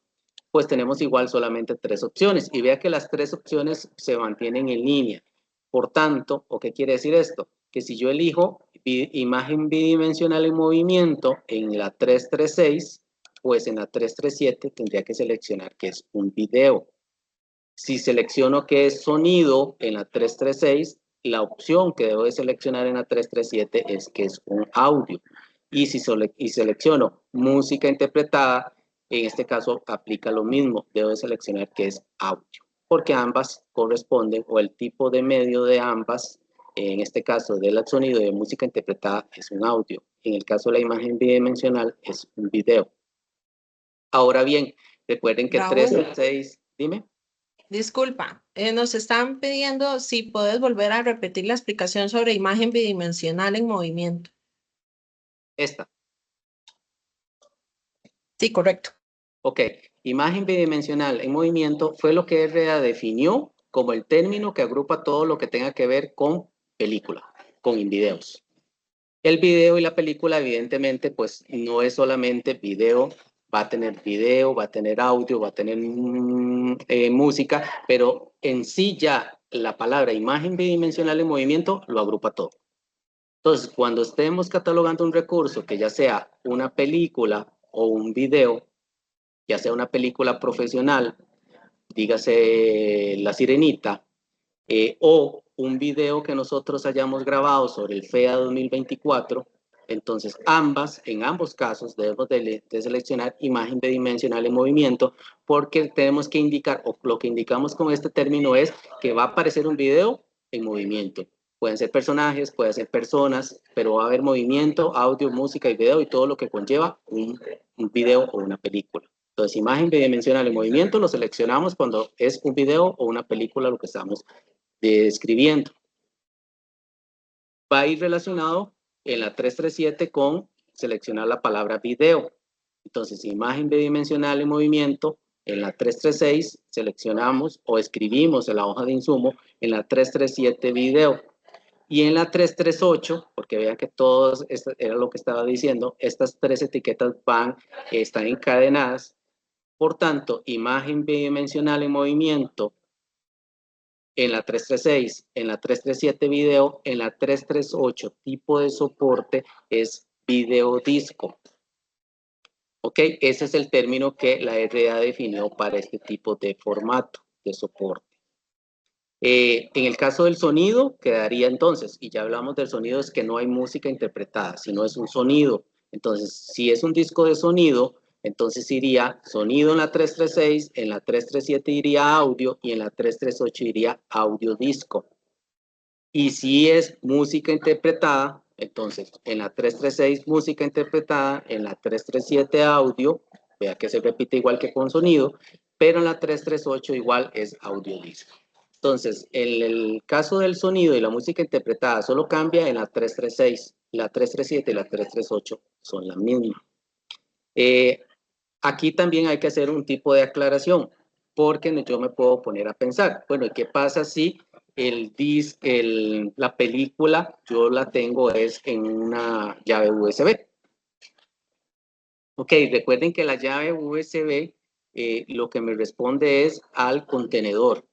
pues tenemos igual solamente 3 opciones. Y vea que las 3 opciones se mantienen en línea. Por tanto, ¿o qué quiere decir esto? Que si yo elijo imagen bidimensional en movimiento en la 336, pues en la 337 tendría que seleccionar que es un video. Si selecciono que es sonido en la 336, la opción que debo de seleccionar en la 337 es que es un audio. Y si selecciono música interpretada, en este caso aplica lo mismo, debo de seleccionar que es audio, porque ambas corresponden, o el tipo de medio de ambas, en este caso del sonido de música interpretada es un audio, en el caso de la imagen bidimensional es un video. Ahora bien, recuerden que 336, dime. Disculpa, nos están pidiendo si puedes volver a repetir la explicación sobre imagen bidimensional en movimiento. Esta. Sí, correcto. Ok, imagen bidimensional en movimiento fue lo que RDA definió como el término que agrupa todo lo que tenga que ver con película, con videos. El video y la película, evidentemente, pues no es solamente video, va a tener video, va a tener audio, va a tener música, pero en sí ya la palabra imagen bidimensional en movimiento lo agrupa todo. Entonces, cuando estemos catalogando un recurso que ya sea una película o un video, ya sea una película profesional, dígase La Sirenita, o un video que nosotros hayamos grabado sobre el FEA 2024, entonces en ambos casos debemos de seleccionar imagen bidimensional en movimiento, porque tenemos que indicar, o lo que indicamos con este término es que va a aparecer un video en movimiento. Pueden ser personajes, pueden ser personas, pero va a haber movimiento, audio, música y video y todo lo que conlleva un video o una película. Entonces, imagen bidimensional en movimiento lo seleccionamos cuando es un video o una película lo que estamos describiendo. Va a ir relacionado en la 337 con seleccionar la palabra video. Entonces, imagen bidimensional en movimiento, en la 336 seleccionamos o escribimos en la hoja de insumo, en la 337 video. Y en la 338, porque vean que todos, esto era lo que estaba diciendo, estas tres etiquetas están encadenadas. Por tanto, imagen bidimensional en movimiento, en la 336, en la 337 video, en la 338 tipo de soporte es videodisco. Ok, ese es el término que la RDA definió para este tipo de formato de soporte. En el caso del sonido, quedaría entonces, y ya hablamos del sonido, es que no hay música interpretada, sino es un sonido. Entonces, si es un disco de sonido, entonces iría sonido en la 336, en la 337 iría audio y en la 338 iría audio disco. Y si es música interpretada, entonces en la 336 música interpretada, en la 337 audio, vea que se repite igual que con sonido, pero en la 338 igual es audio disco. Entonces, en el caso del sonido y la música interpretada solo cambia en la 336, la 337 y la 338 son la misma. Aquí también hay que hacer un tipo de aclaración, porque yo me puedo poner a pensar, bueno, ¿y qué pasa si la película yo la tengo es en una llave USB? Ok, recuerden que la llave USB lo que me responde es al contenedor,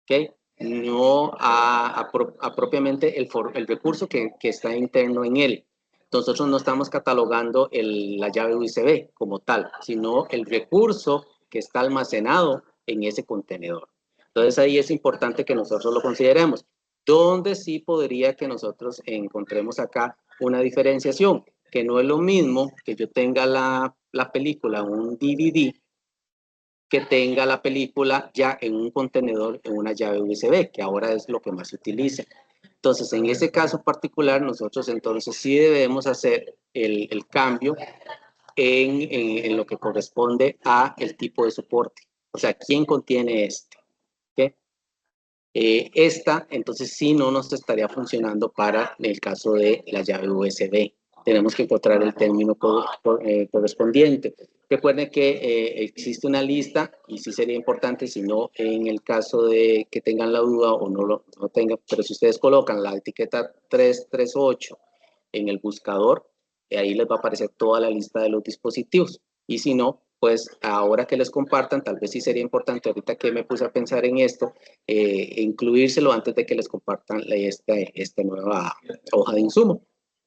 ok, no a propiamente el recurso que está interno en él. Nosotros no estamos catalogando la llave USB como tal, sino el recurso que está almacenado en ese contenedor. Entonces ahí es importante que nosotros lo consideremos. Donde sí podría que nosotros encontremos acá una diferenciación, que no es lo mismo que yo tenga la película, un DVD, que tenga la película ya en un contenedor, en una llave USB, que ahora es lo que más se utiliza. Entonces, en ese caso particular, nosotros entonces sí debemos hacer el cambio en lo que corresponde a el tipo de soporte. O sea, ¿quién contiene este? ¿Okay? Esta, entonces sí no nos estaría funcionando para el caso de la llave USB. Tenemos que encontrar el término correspondiente. Recuerden que existe una lista y sí sería importante, si no, en el caso de que tengan la duda o no tengan, pero si ustedes colocan la etiqueta 338 en el buscador, ahí les va a aparecer toda la lista de los dispositivos. Y si no, pues ahora que les compartan, tal vez sí sería importante, ahorita que me puse a pensar en esto, incluírselo antes de que les compartan esta nueva hoja de insumo.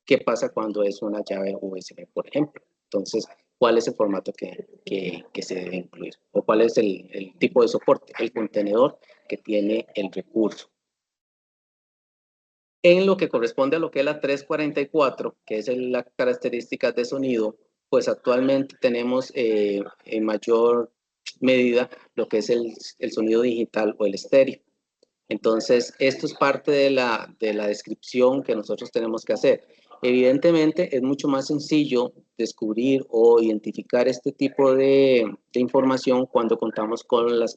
¿Qué pasa cuando es una llave USB, por ejemplo? Entonces, ¿cuál es el formato que se debe incluir? ¿O cuál es el tipo de soporte? El contenedor que tiene el recurso. En lo que corresponde a lo que es la 344, que es las características de sonido, pues actualmente tenemos en mayor medida lo que es el sonido digital o el estéreo. Entonces, esto es parte de la descripción que nosotros tenemos que hacer. Evidentemente, es mucho más sencillo descubrir o identificar este tipo de información cuando contamos con los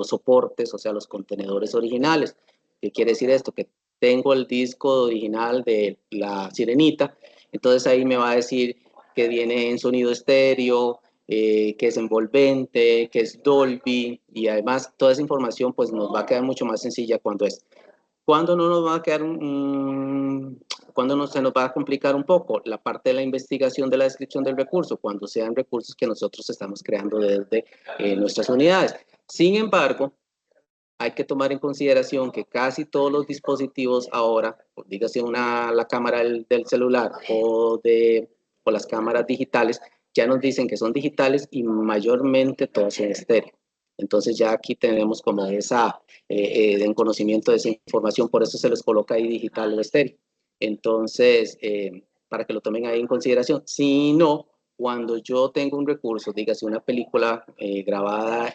soportes, o sea, los contenedores originales. ¿Qué quiere decir esto? Que tengo el disco original de La Sirenita, entonces ahí me va a decir que viene en sonido estéreo, que es envolvente, que es Dolby, y además toda esa información pues nos va a quedar mucho más sencilla cuando no nos va a quedar cuando no se nos va a complicar un poco la parte de la investigación de la descripción del recurso, cuando sean recursos que nosotros estamos creando desde nuestras unidades. Sin embargo, hay que tomar en consideración que casi todos los dispositivos ahora, dígase la cámara del celular o las cámaras digitales, ya nos dicen que son digitales y mayormente todos son estéreo. Entonces ya aquí tenemos como en conocimiento de esa información, por eso se les coloca ahí digital o estéreo. Entonces, para que lo tomen ahí en consideración. Si no, cuando yo tengo un recurso, dígase una película grabada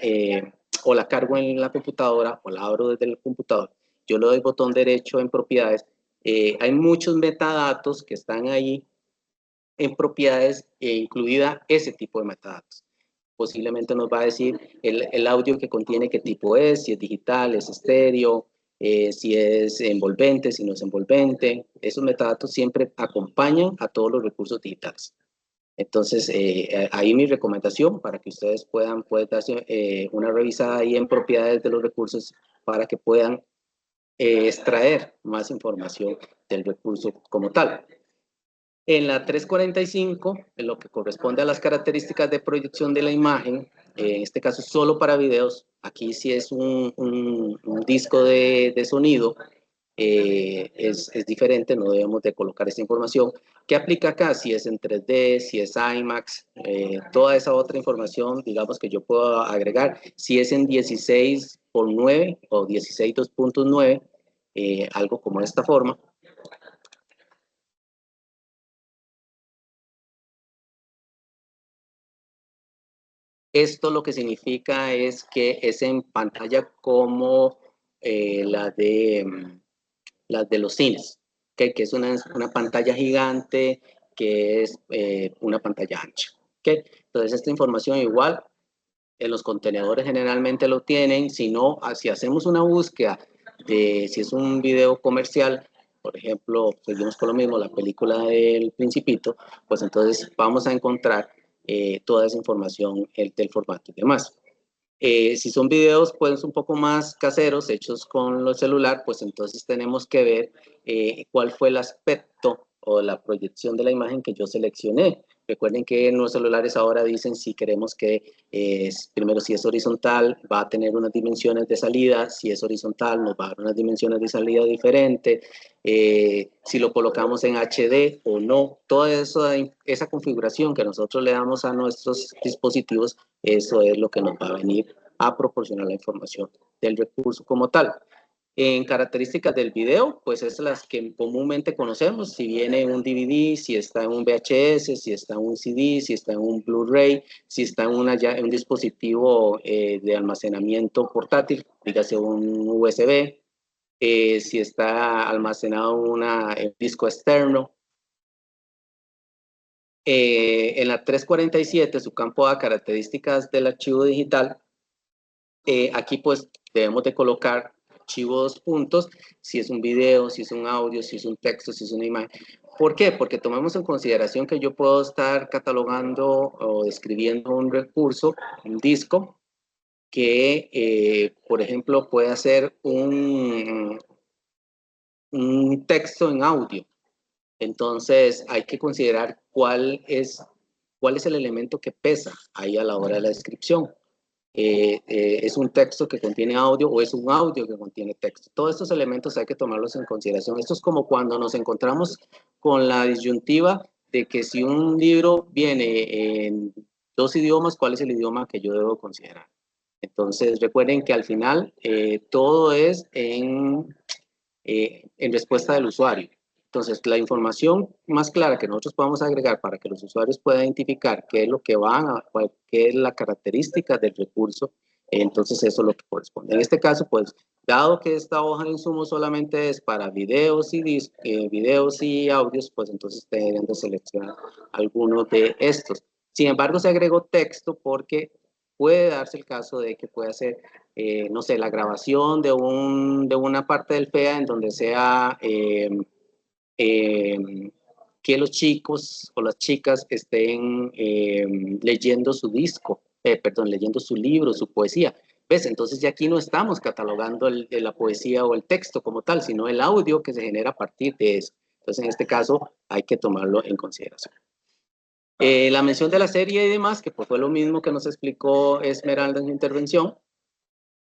o la cargo en la computadora o la abro desde el computador, yo le doy botón derecho en propiedades, hay muchos metadatos que están ahí en propiedades, incluida ese tipo de metadatos. Posiblemente nos va a decir el audio que contiene qué tipo es, si es digital, es estéreo, si es envolvente, si no es envolvente. Esos metadatos siempre acompañan a todos los recursos digitales. Entonces, ahí mi recomendación para que ustedes puedan darse una revisada ahí en propiedades de los recursos para que puedan extraer más información del recurso como tal. En la 345, en lo que corresponde a las características de proyección de la imagen, en este caso solo para videos, aquí sí es un disco de sonido, es diferente, no debemos de colocar esta información. ¿Qué aplica acá? Si es en 3D, si es IMAX, toda esa otra información, digamos que yo puedo agregar, si es en 16:9 o 16:2.9, algo como de esta forma. Esto lo que significa es que es en pantalla como la de los cines, ¿okay? Que es una pantalla gigante, que es una pantalla ancha. ¿Okay? Entonces, esta información igual en los contenedores generalmente lo tienen. Si no, si hacemos una búsqueda de si es un video comercial, por ejemplo, seguimos con lo mismo, la película del Principito, pues entonces vamos a encontrar toda esa información del formato y demás. Si son videos pues un poco más caseros, hechos con el celular, pues entonces tenemos que ver cuál fue el aspecto o la proyección de la imagen que yo seleccioné. Recuerden que en los celulares ahora dicen si queremos que, primero si es horizontal, va a tener unas dimensiones de salida, si es horizontal nos va a dar unas dimensiones de salida diferentes, si lo colocamos en HD o no, toda esa configuración que nosotros le damos a nuestros dispositivos, eso es lo que nos va a venir a proporcionar la información del recurso como tal. En características del video, pues es las que comúnmente conocemos, si viene en un DVD, si está en un VHS, si está en un CD, si está en un Blu-ray, si está en un dispositivo de almacenamiento portátil, dígase un USB, si está almacenado en un disco externo. En la 347, su campo de características del archivo digital, aquí pues debemos de colocar archivos puntos, si es un video, si es un audio, si es un texto, si es una imagen. ¿Por qué? Porque tomemos en consideración que yo puedo estar catalogando o describiendo un recurso, un disco, que, por ejemplo, puede ser un texto en audio. Entonces, hay que considerar cuál es el elemento que pesa ahí a la hora de la descripción. ¿Es un texto que contiene audio o es un audio que contiene texto? Todos estos elementos hay que tomarlos en consideración. Esto es como cuando nos encontramos con la disyuntiva de que si un libro viene en 2 idiomas, ¿cuál es el idioma que yo debo considerar? Entonces, recuerden que al final todo es en respuesta del usuario. Entonces, la información más clara que nosotros podamos agregar para que los usuarios puedan identificar qué es lo que qué es la característica del recurso, entonces eso es lo que corresponde. En este caso, pues, dado que esta hoja de insumo solamente es para videos y audios, pues entonces deben de seleccionar algunos de estos. Sin embargo, se agregó texto porque puede darse el caso de que pueda ser no sé, la grabación de una parte del FEA en donde sea que los chicos o las chicas estén leyendo su disco, leyendo su libro, su poesía. ¿Ves? Entonces ya aquí no estamos catalogando la poesía o el texto como tal, sino el audio que se genera a partir de eso. Entonces en este caso hay que tomarlo en consideración. La mención de la serie y demás, que pues fue lo mismo que nos explicó Esmeralda en su intervención,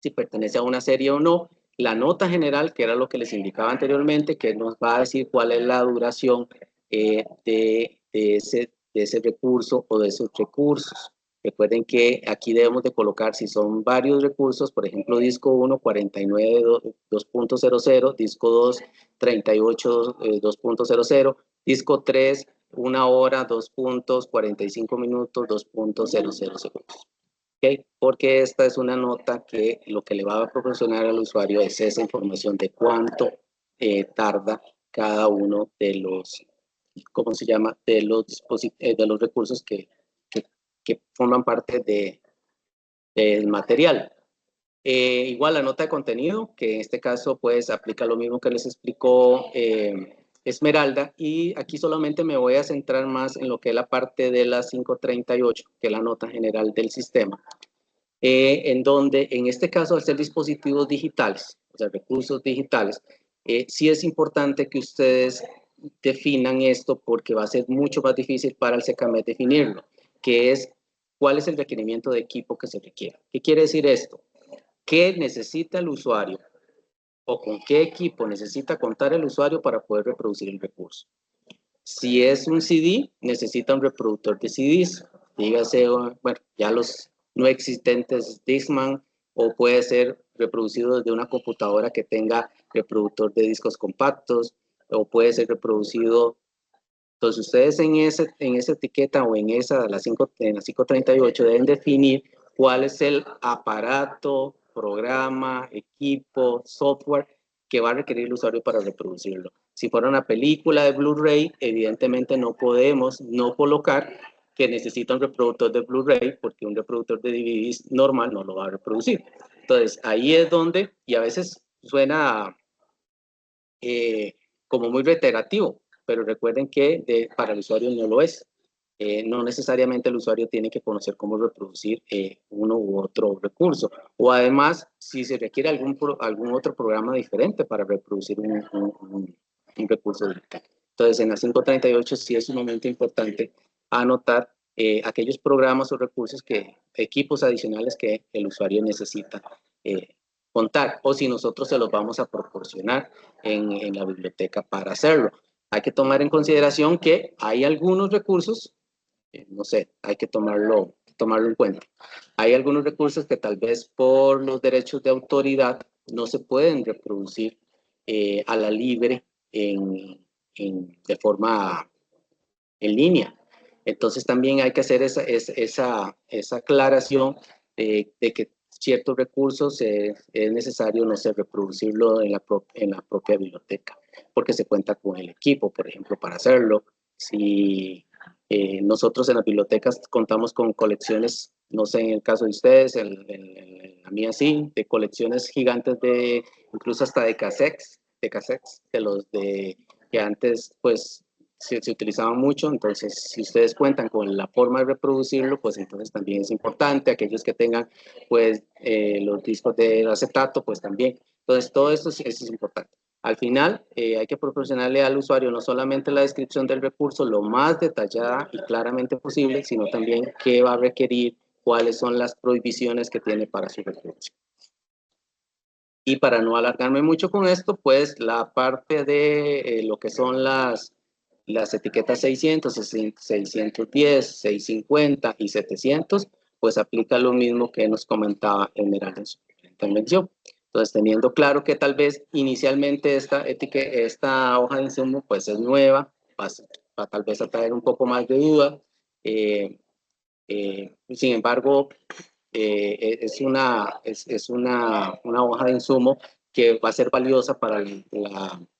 si pertenece a una serie o no, la nota general, que era lo que les indicaba anteriormente, que nos va a decir cuál es la duración de ese recurso o de esos recursos. Recuerden que aquí debemos de colocar si son varios recursos, por ejemplo, disco 1, 49, 2.00, disco 2, 38, 2.00, disco 3, 1 hora, 2 puntos, 45 minutos, 2.00 segundos. ¿Okay? Porque esta es una nota que lo que le va a proporcionar al usuario es esa información de cuánto tarda cada uno de los, ¿cómo se llama? De los recursos que forman parte del material. Igual la nota de contenido, que en este caso pues aplica lo mismo que les explicó Esmeralda, y aquí solamente me voy a centrar más en lo que es la parte de la 538, que es la nota general del sistema, en donde en este caso al ser dispositivos digitales, o sea, recursos digitales, sí es importante que ustedes definan esto porque va a ser mucho más difícil para el SECAMED definirlo, que es cuál es el requerimiento de equipo que se requiere. ¿Qué quiere decir esto? ¿Qué necesita el usuario o con qué equipo necesita contar el usuario para poder reproducir el recurso? Si es un CD, necesita un reproductor de CDs, dígase, bueno, ya los no existentes Discman, o puede ser reproducido desde una computadora que tenga reproductor de discos compactos, o puede ser reproducido. Entonces, ustedes en esa etiqueta o en esa, en la 538, deben definir cuál es el aparato, programa, equipo, software que va a requerir el usuario para reproducirlo. Si fuera una película de Blu-ray, evidentemente no podemos no colocar que necesita un reproductor de Blu-ray porque un reproductor de DVDs normal no lo va a reproducir. Entonces, ahí es donde, y a veces suena como muy reiterativo, pero recuerden que para el usuario no lo es. No necesariamente el usuario tiene que conocer cómo reproducir uno u otro recurso. O además, si se requiere algún otro programa diferente para reproducir un recurso digital. Entonces, en la 538 sí es sumamente importante anotar aquellos programas o recursos equipos adicionales que el usuario necesita contar, o si nosotros se los vamos a proporcionar en la biblioteca para hacerlo. Hay que tomar en consideración que hay algunos recursos, no sé, hay que tomarlo en cuenta. Hay algunos recursos que tal vez por los derechos de autoridad no se pueden reproducir a la libre de forma en línea. Entonces también hay que hacer esa aclaración de que ciertos recursos es necesario, no sé, reproducirlo en la propia biblioteca, porque se cuenta con el equipo, por ejemplo, para hacerlo. Si nosotros en las bibliotecas contamos con colecciones, no sé, en el caso de ustedes, en la mía sí, de colecciones gigantes incluso hasta de cassettes, que antes, pues, se utilizaban mucho. Entonces, si ustedes cuentan con la forma de reproducirlo, pues entonces también es importante. Aquellos que tengan, pues, los discos de acetato, pues también. Entonces, todo esto es importante. Al final, hay que proporcionarle al usuario no solamente la descripción del recurso lo más detallada y claramente posible, sino también qué va a requerir, cuáles son las prohibiciones que tiene para su recurso. Y para no alargarme mucho con esto, pues la parte de lo que son las etiquetas 600, 610, 650 y 700, pues aplica lo mismo que nos comentaba Esmeralda en su intervención. Entonces, teniendo claro que tal vez inicialmente esta hoja de insumo pues es nueva, va tal vez a traer un poco más de duda. Sin embargo, es una hoja de insumo que va a ser valiosa para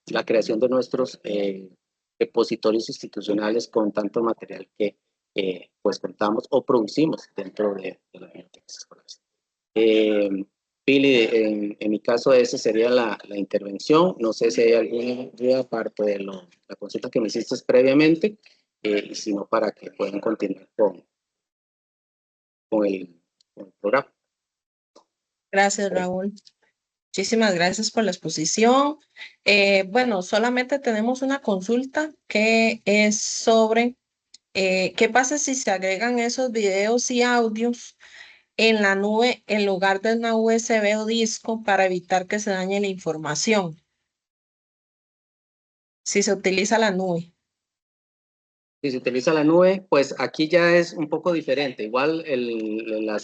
la creación de nuestros repositorios institucionales con tanto material que pues contamos o producimos dentro de las bibliotecas escolares. Pili, en mi caso esa sería la intervención. No sé si hay alguna duda aparte de la consulta que me hiciste previamente, y si no, para que puedan continuar con el programa. Gracias, Raúl. Muchísimas gracias por la exposición. Bueno, solamente tenemos una consulta que es sobre qué pasa si se agregan esos videos y audios en la nube en lugar de una USB o disco para evitar que se dañe la información. Si se utiliza la nube. Si se utiliza la nube, pues aquí ya es un poco diferente. Igual la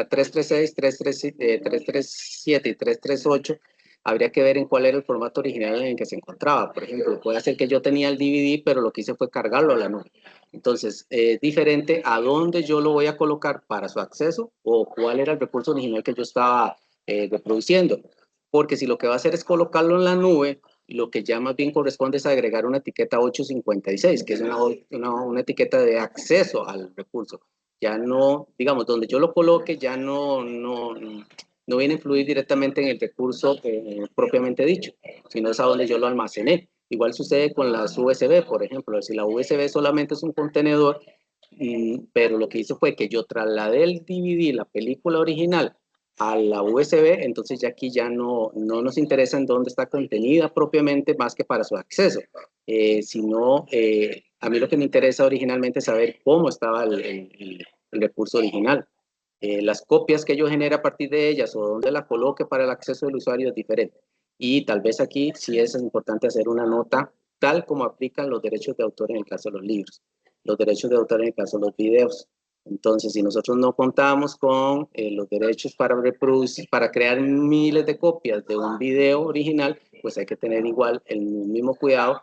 336, 337 y 338, habría que ver en cuál era el formato original en el que se encontraba. Por ejemplo, puede ser que yo tenía el DVD, pero lo que hice fue cargarlo a la nube. Entonces, es diferente a dónde yo lo voy a colocar para su acceso o cuál era el recurso original que yo estaba reproduciendo. Porque si lo que va a hacer es colocarlo en la nube, lo que ya más bien corresponde es agregar una etiqueta 856, que es una etiqueta de acceso al recurso. Ya no, digamos, donde yo lo coloque, ya no no viene a influir directamente en el recurso propiamente dicho, sino es a donde yo lo almacené. Igual sucede con las USB, por ejemplo. Si la USB solamente es un contenedor, pero lo que hice fue que yo trasladé el DVD, la película original, a la USB, entonces ya aquí ya no nos interesa en dónde está contenida propiamente, más que para su acceso, sino a mí lo que me interesa originalmente es saber cómo estaba el recurso original. Las copias que yo genere a partir de ellas o dónde la coloque para el acceso del usuario es diferente. Y tal vez aquí sí es importante hacer una nota tal como aplican los derechos de autor en el caso de los libros, los derechos de autor en el caso de los videos. Entonces, si nosotros no contamos con los derechos para reproducir, para crear miles de copias de un video original, pues hay que tener igual el mismo cuidado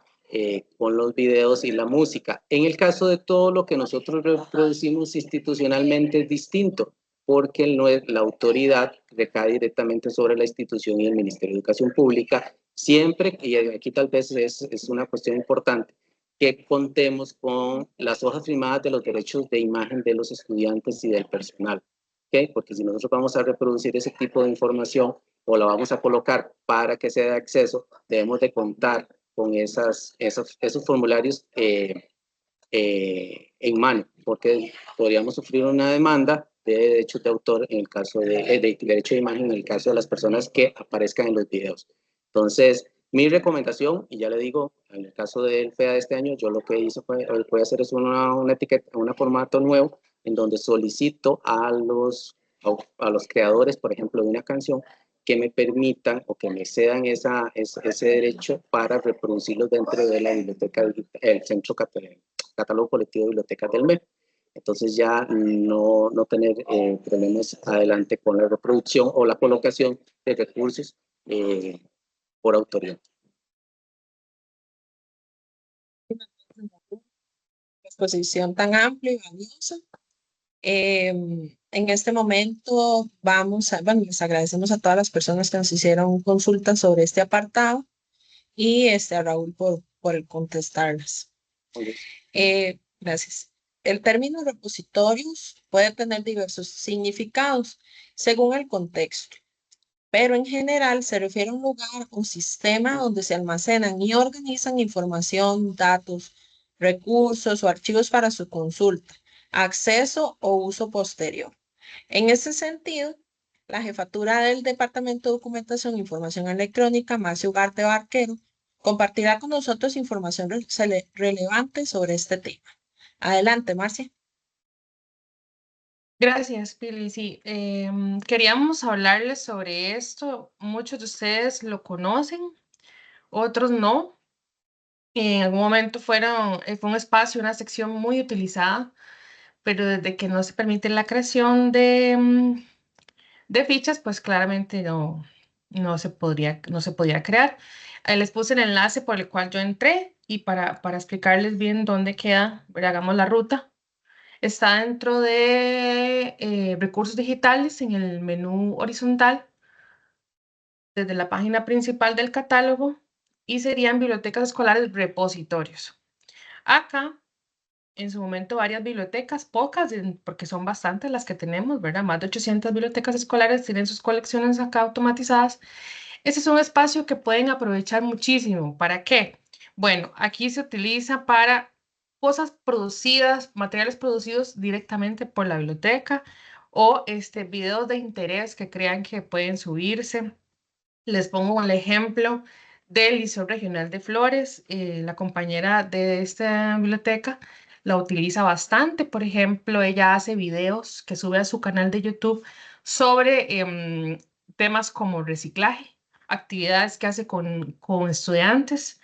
con los videos y la música. En el caso de todo lo que nosotros reproducimos institucionalmente es distinto, porque la autoridad recae directamente sobre la institución y el Ministerio de Educación Pública, siempre, y aquí tal vez es una cuestión importante, que contemos con las hojas firmadas de los derechos de imagen de los estudiantes y del personal, ¿okay? Porque si nosotros vamos a reproducir ese tipo de información o la vamos a colocar para que sea de acceso, debemos de contar con esos formularios en mano, porque podríamos sufrir una demanda de derechos de autor en el caso de derecho de imagen en el caso de las personas que aparezcan en los videos. Entonces, mi recomendación, y ya le digo, en el caso del FEA de este año, yo lo que hice fue hacer es una etiqueta, un formato nuevo, en donde solicito a los creadores, por ejemplo, de una canción, que me permitan o que me cedan ese derecho para reproducirlos dentro de la biblioteca, el centro catálogo colectivo de bibliotecas del MEP. Entonces ya no tener problemas adelante con la reproducción o la colocación de recursos por autoría. Exposición tan amplia y valiosa. En este momento les agradecemos a todas las personas que nos hicieron consultas sobre este apartado y a Raúl por contestarlas. Gracias. El término repositorios puede tener diversos significados según el contexto, pero en general se refiere a un lugar o sistema donde se almacenan y organizan información, datos, recursos o archivos para su consulta, acceso o uso posterior. En ese sentido, la jefatura del Departamento de Documentación e Información Electrónica, Marcia Ugarte Barquero, compartirá con nosotros información relevante sobre este tema. Adelante, Marcia. Gracias, Pili. Sí, queríamos hablarles sobre esto. Muchos de ustedes lo conocen, otros no. En algún momento fue un espacio, una sección muy utilizada, pero desde que no se permite la creación de fichas, pues claramente no se podía crear. Les puse el enlace por el cual yo entré y para explicarles bien dónde queda, hagamos la ruta. Está dentro de recursos digitales en el menú horizontal desde la página principal del catálogo y serían bibliotecas escolares repositorios. Acá, en su momento, varias bibliotecas, pocas, porque son bastantes las que tenemos, ¿verdad? Más de 800 bibliotecas escolares tienen sus colecciones acá automatizadas. Ese es un espacio que pueden aprovechar muchísimo. ¿Para qué? Bueno, aquí se utiliza para cosas producidas, materiales producidos directamente por la biblioteca o videos de interés que crean que pueden subirse. Les pongo el ejemplo del Liceo Regional de Flores. La compañera de esta biblioteca la utiliza bastante. Por ejemplo, ella hace videos que sube a su canal de YouTube sobre temas como reciclaje, actividades que hace con estudiantes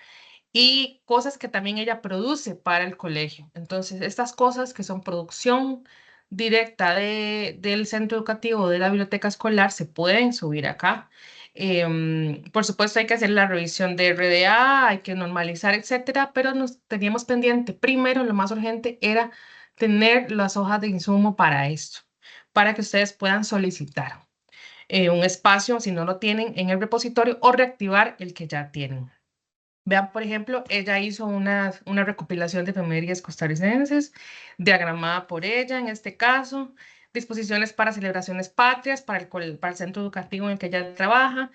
y cosas que también ella produce para el colegio. Entonces, estas cosas que son producción directa del centro educativo, de la biblioteca escolar, se pueden subir acá. Por supuesto, hay que hacer la revisión de RDA, hay que normalizar, etcétera, pero nos teníamos pendiente. Primero, lo más urgente era tener las hojas de insumo para esto, para que ustedes puedan solicitar un espacio, si no lo tienen, en el repositorio o reactivar el que ya tienen. Vean, por ejemplo, ella hizo una recopilación de efemérides costarricenses, diagramada por ella en este caso, disposiciones para celebraciones patrias, para el centro educativo en el que ella trabaja,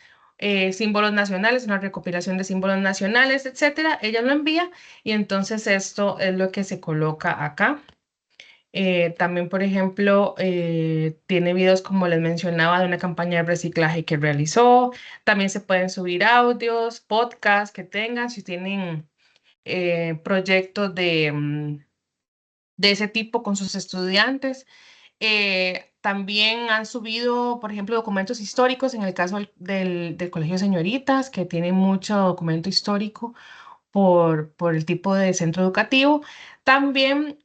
símbolos nacionales, una recopilación de símbolos nacionales, etcétera. Ella lo envía y entonces esto es lo que se coloca acá. También, por ejemplo, tiene videos, como les mencionaba, de una campaña de reciclaje que realizó. También se pueden subir audios, podcasts que tengan, si tienen proyectos de ese tipo con sus estudiantes. También han subido, por ejemplo, documentos históricos, en el caso del Colegio de Señoritas, que tiene mucho documento histórico por el tipo de centro educativo. También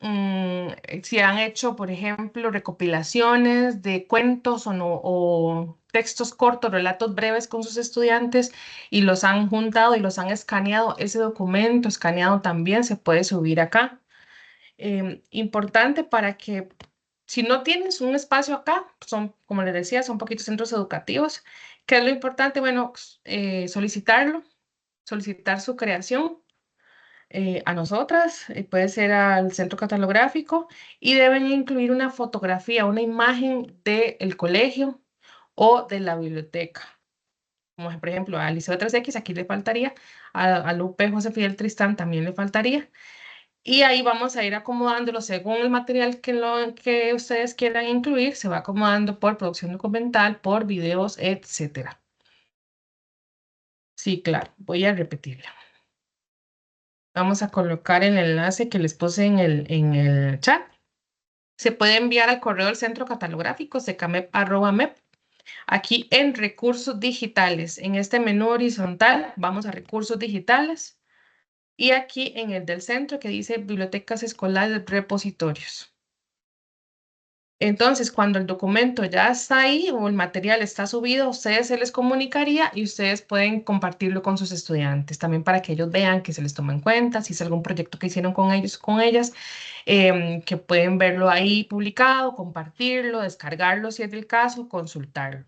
se han hecho, por ejemplo, recopilaciones de cuentos o textos cortos, relatos breves con sus estudiantes y los han juntado y los han escaneado. Ese documento escaneado también se puede subir acá. Importante para que, si no tienes un espacio acá, son, como les decía, son poquitos centros educativos. ¿Qué es lo importante? Bueno, solicitar su creación a nosotras, puede ser al centro catalográfico, y deben incluir una fotografía, una imagen del colegio o de la biblioteca. Como por ejemplo al Liceo 3X, aquí le faltaría, al UP José Fidel Tristán también le faltaría. Y ahí vamos a ir acomodándolo según el material que ustedes quieran incluir, se va acomodando por producción documental, por videos, etcétera. Sí, claro, voy a repetirla. Vamos a colocar el enlace que les puse en el chat. Se puede enviar al correo del centro catalográfico, secamep@mep. Aquí en recursos digitales, en este menú horizontal, vamos a recursos digitales. Y aquí en el del centro que dice bibliotecas escolares, repositorios. Entonces, cuando el documento ya está ahí o el material está subido, a ustedes se les comunicaría y ustedes pueden compartirlo con sus estudiantes, también para que ellos vean que se les toma en cuenta, si es algún proyecto que hicieron con ellos, con ellas, que pueden verlo ahí publicado, compartirlo, descargarlo si es del caso, consultarlo.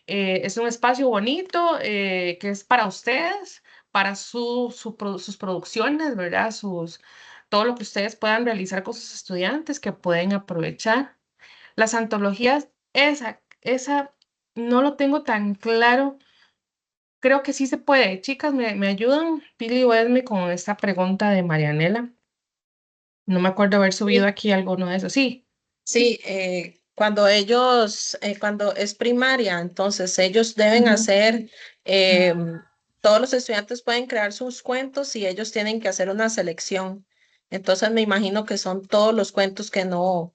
Es un espacio bonito que es para ustedes, para sus producciones, ¿verdad? Todo lo que ustedes puedan realizar con sus estudiantes que pueden aprovechar. Las antologías, esa no lo tengo tan claro. Creo que sí se puede. Chicas, ¿me ayudan? Pili o Esme con esta pregunta de Marianela. No me acuerdo haber subido Sí, aquí alguno de esos. Sí. sí, cuando es primaria, entonces ellos deben Ujú. hacer, todos los estudiantes pueden crear sus cuentos y ellos tienen que hacer una selección. Entonces me imagino que son todos los cuentos que no,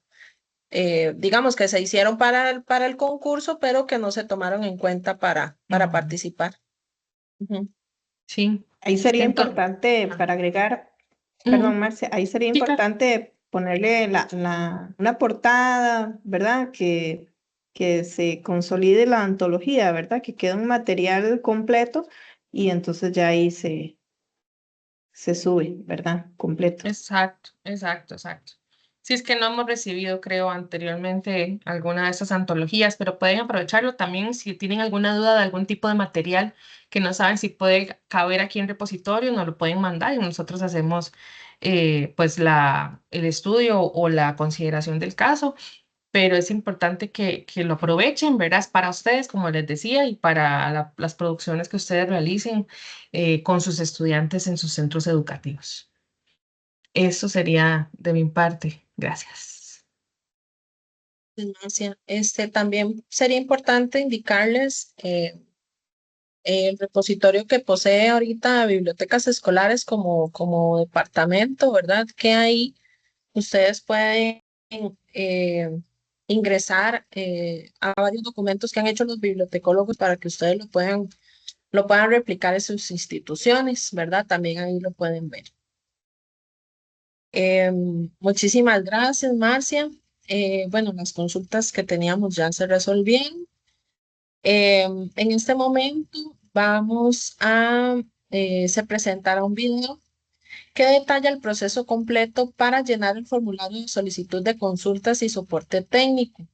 digamos que se hicieron para el concurso, pero que no se tomaron en cuenta para Mm, participar. Ujú. sí. Ahí sería Entonces, importante para agregar, ujú. perdón, Marcia, ahí sería Sí, claro. importante ponerle una portada, ¿verdad? Que se consolide la antología, ¿verdad? Que quede un material completo y entonces ya ahí se sube, ¿verdad? Completo. Exacto, exacto, exacto. Si es que no hemos recibido, creo, anteriormente alguna de esas antologías, pero pueden aprovecharlo también si tienen alguna duda de algún tipo de material que no saben si puede caber aquí en repositorio, nos lo pueden mandar y nosotros hacemos pues el estudio o la consideración del caso, pero es importante que lo aprovechen, ¿verdad? Es para ustedes, como les decía, y para las producciones que ustedes realicen con sus estudiantes en sus centros educativos. Eso sería de mi parte. Gracias. Ignacia, también sería importante indicarles el repositorio que posee ahorita Bibliotecas Escolares como departamento, ¿verdad? Que ahí ustedes pueden eh, ingresar a varios documentos que han hecho los bibliotecólogos para que ustedes lo puedan replicar en sus instituciones, ¿verdad? También ahí lo pueden ver. Muchísimas gracias, Marcia. Bueno, las consultas que teníamos ya se resolvieron. En este momento se presentará un video que detalla el proceso completo para llenar el formulario de solicitud de consultas y soporte técnico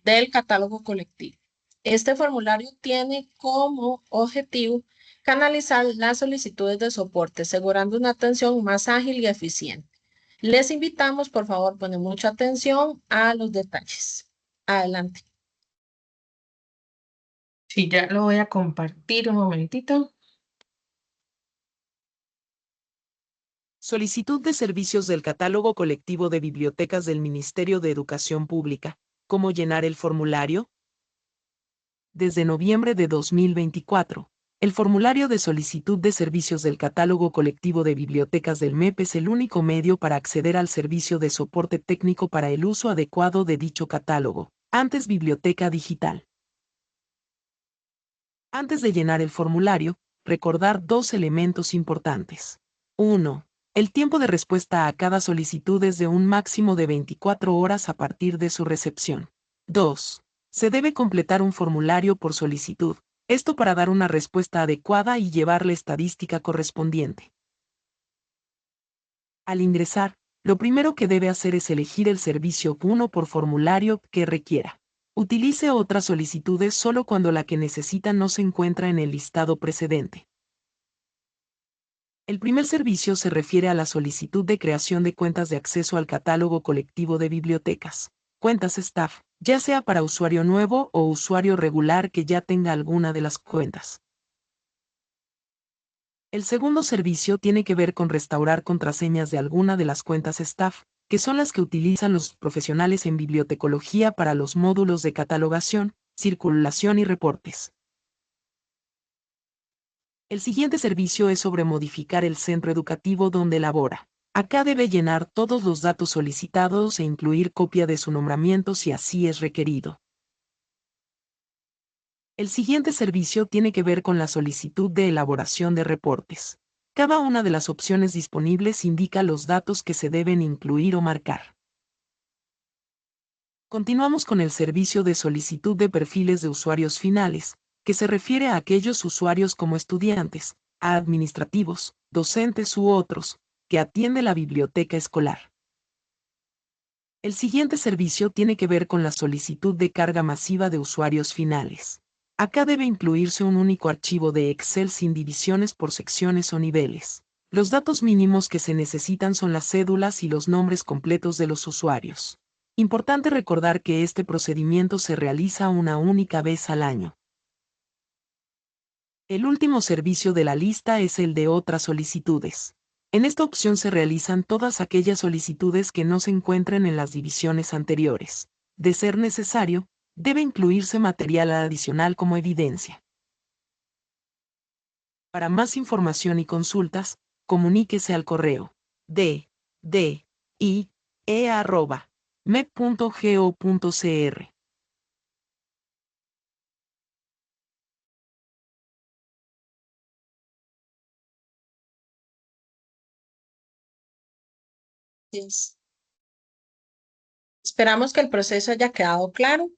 del catálogo colectivo. Este formulario tiene como objetivo canalizar las solicitudes de soporte, asegurando una atención más ágil y eficiente. Les invitamos, por favor, poner mucha atención a los detalles. Adelante. Sí, ya lo voy a compartir un momentito. Solicitud de servicios del catálogo colectivo de bibliotecas del Ministerio de Educación Pública. ¿Cómo llenar el formulario? Desde noviembre de 2024, el formulario de solicitud de servicios del catálogo colectivo de bibliotecas del MEP es el único medio para acceder al servicio de soporte técnico para el uso adecuado de dicho catálogo, antes biblioteca digital. Antes de llenar el formulario, recordar dos elementos importantes. 1. El tiempo de respuesta a cada solicitud es de un máximo de 24 horas a partir de su recepción. 2. Se debe completar un formulario por solicitud, esto para dar una respuesta adecuada y llevar la estadística correspondiente. Al ingresar, lo primero que debe hacer es elegir el servicio 1 por formulario que requiera. Utilice otras solicitudes solo cuando la que necesita no se encuentra en el listado precedente. El primer servicio se refiere a la solicitud de creación de cuentas de acceso al catálogo colectivo de bibliotecas, cuentas staff, ya sea para usuario nuevo o usuario regular que ya tenga alguna de las cuentas. El segundo servicio tiene que ver con restaurar contraseñas de alguna de las cuentas staff, que son las que utilizan los profesionales en bibliotecología para los módulos de catalogación, circulación y reportes. El siguiente servicio es sobre modificar el centro educativo donde labora. Acá debe llenar todos los datos solicitados e incluir copia de su nombramiento si así es requerido. El siguiente servicio tiene que ver con la solicitud de elaboración de reportes. Cada una de las opciones disponibles indica los datos que se deben incluir o marcar. Continuamos con el servicio de solicitud de perfiles de usuarios finales, que se refiere a aquellos usuarios como estudiantes, administrativos, docentes u otros, que atiende la biblioteca escolar. El siguiente servicio tiene que ver con la solicitud de carga masiva de usuarios finales. Acá debe incluirse un único archivo de Excel sin divisiones por secciones o niveles. Los datos mínimos que se necesitan son las cédulas y los nombres completos de los usuarios. Importante recordar que este procedimiento se realiza una única vez al año. El último servicio de la lista es el de otras solicitudes. En esta opción se realizan todas aquellas solicitudes que no se encuentren en las divisiones anteriores. De ser necesario, debe incluirse material adicional como evidencia. Para más información y consultas, comuníquese al correo ddi@mep.go.cr. Esperamos que el proceso haya quedado claro.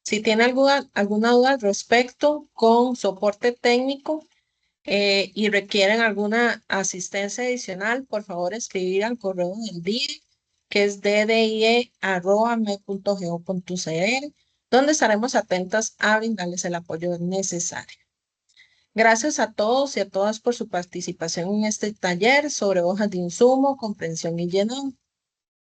Si tiene alguna duda al respecto con soporte técnico y requieren alguna asistencia adicional, por favor escribir al correo del DIE, que es ddie@me.go.cr, donde estaremos atentas a brindarles el apoyo necesario. Gracias a todos y a todas por su participación en este taller sobre hojas de insumo, comprensión y llenado.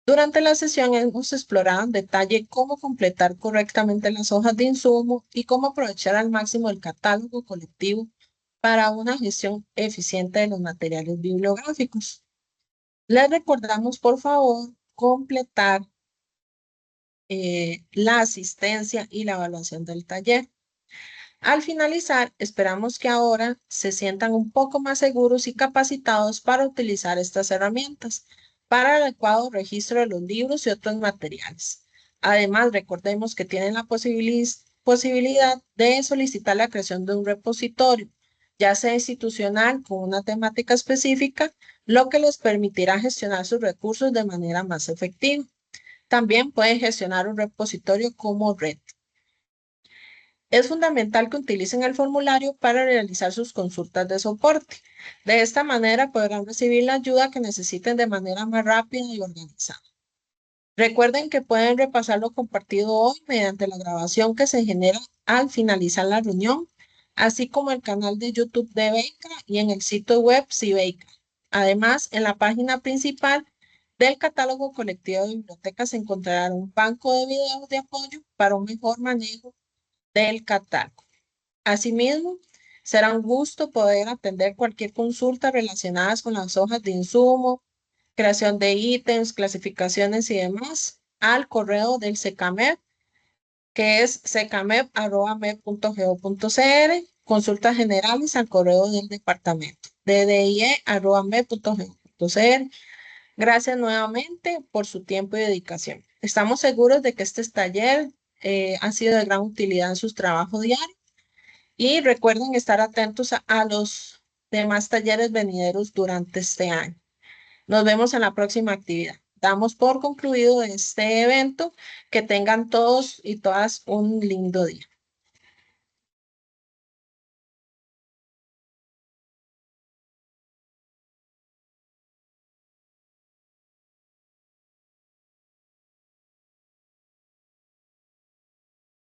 Durante la sesión hemos explorado en detalle cómo completar correctamente las hojas de insumo y cómo aprovechar al máximo el catálogo colectivo para una gestión eficiente de los materiales bibliográficos. Les recordamos, por favor, completar la asistencia y la evaluación del taller. Al finalizar, esperamos que ahora se sientan un poco más seguros y capacitados para utilizar estas herramientas para el adecuado registro de los libros y otros materiales. Además, recordemos que tienen la posibilidad de solicitar la creación de un repositorio, ya sea institucional con una temática específica, lo que les permitirá gestionar sus recursos de manera más efectiva. También pueden gestionar un repositorio como red. Es fundamental que utilicen el formulario para realizar sus consultas de soporte. De esta manera podrán recibir la ayuda que necesiten de manera más rápida y organizada. Recuerden que pueden repasar lo compartido hoy mediante la grabación que se genera al finalizar la reunión, así como el canal de YouTube de Beika y en el sitio web Cibeika. Además, en la página principal Del catálogo colectivo de bibliotecas se encontrará un banco de videos de apoyo para un mejor manejo del catálogo. Asimismo, será un gusto poder atender cualquier consulta relacionada con las hojas de insumo, creación de ítems, clasificaciones y demás al correo del SECAMEP, que es secamep@mep.go.cr, consultas generales al correo del departamento, ddie@mep.go.cr. Gracias nuevamente por su tiempo y dedicación. Estamos seguros de que este taller ha sido de gran utilidad en sus trabajos diarios y recuerden estar atentos a los demás talleres venideros durante este año. Nos vemos en la próxima actividad. Damos por concluido este evento. Que tengan todos y todas un lindo día.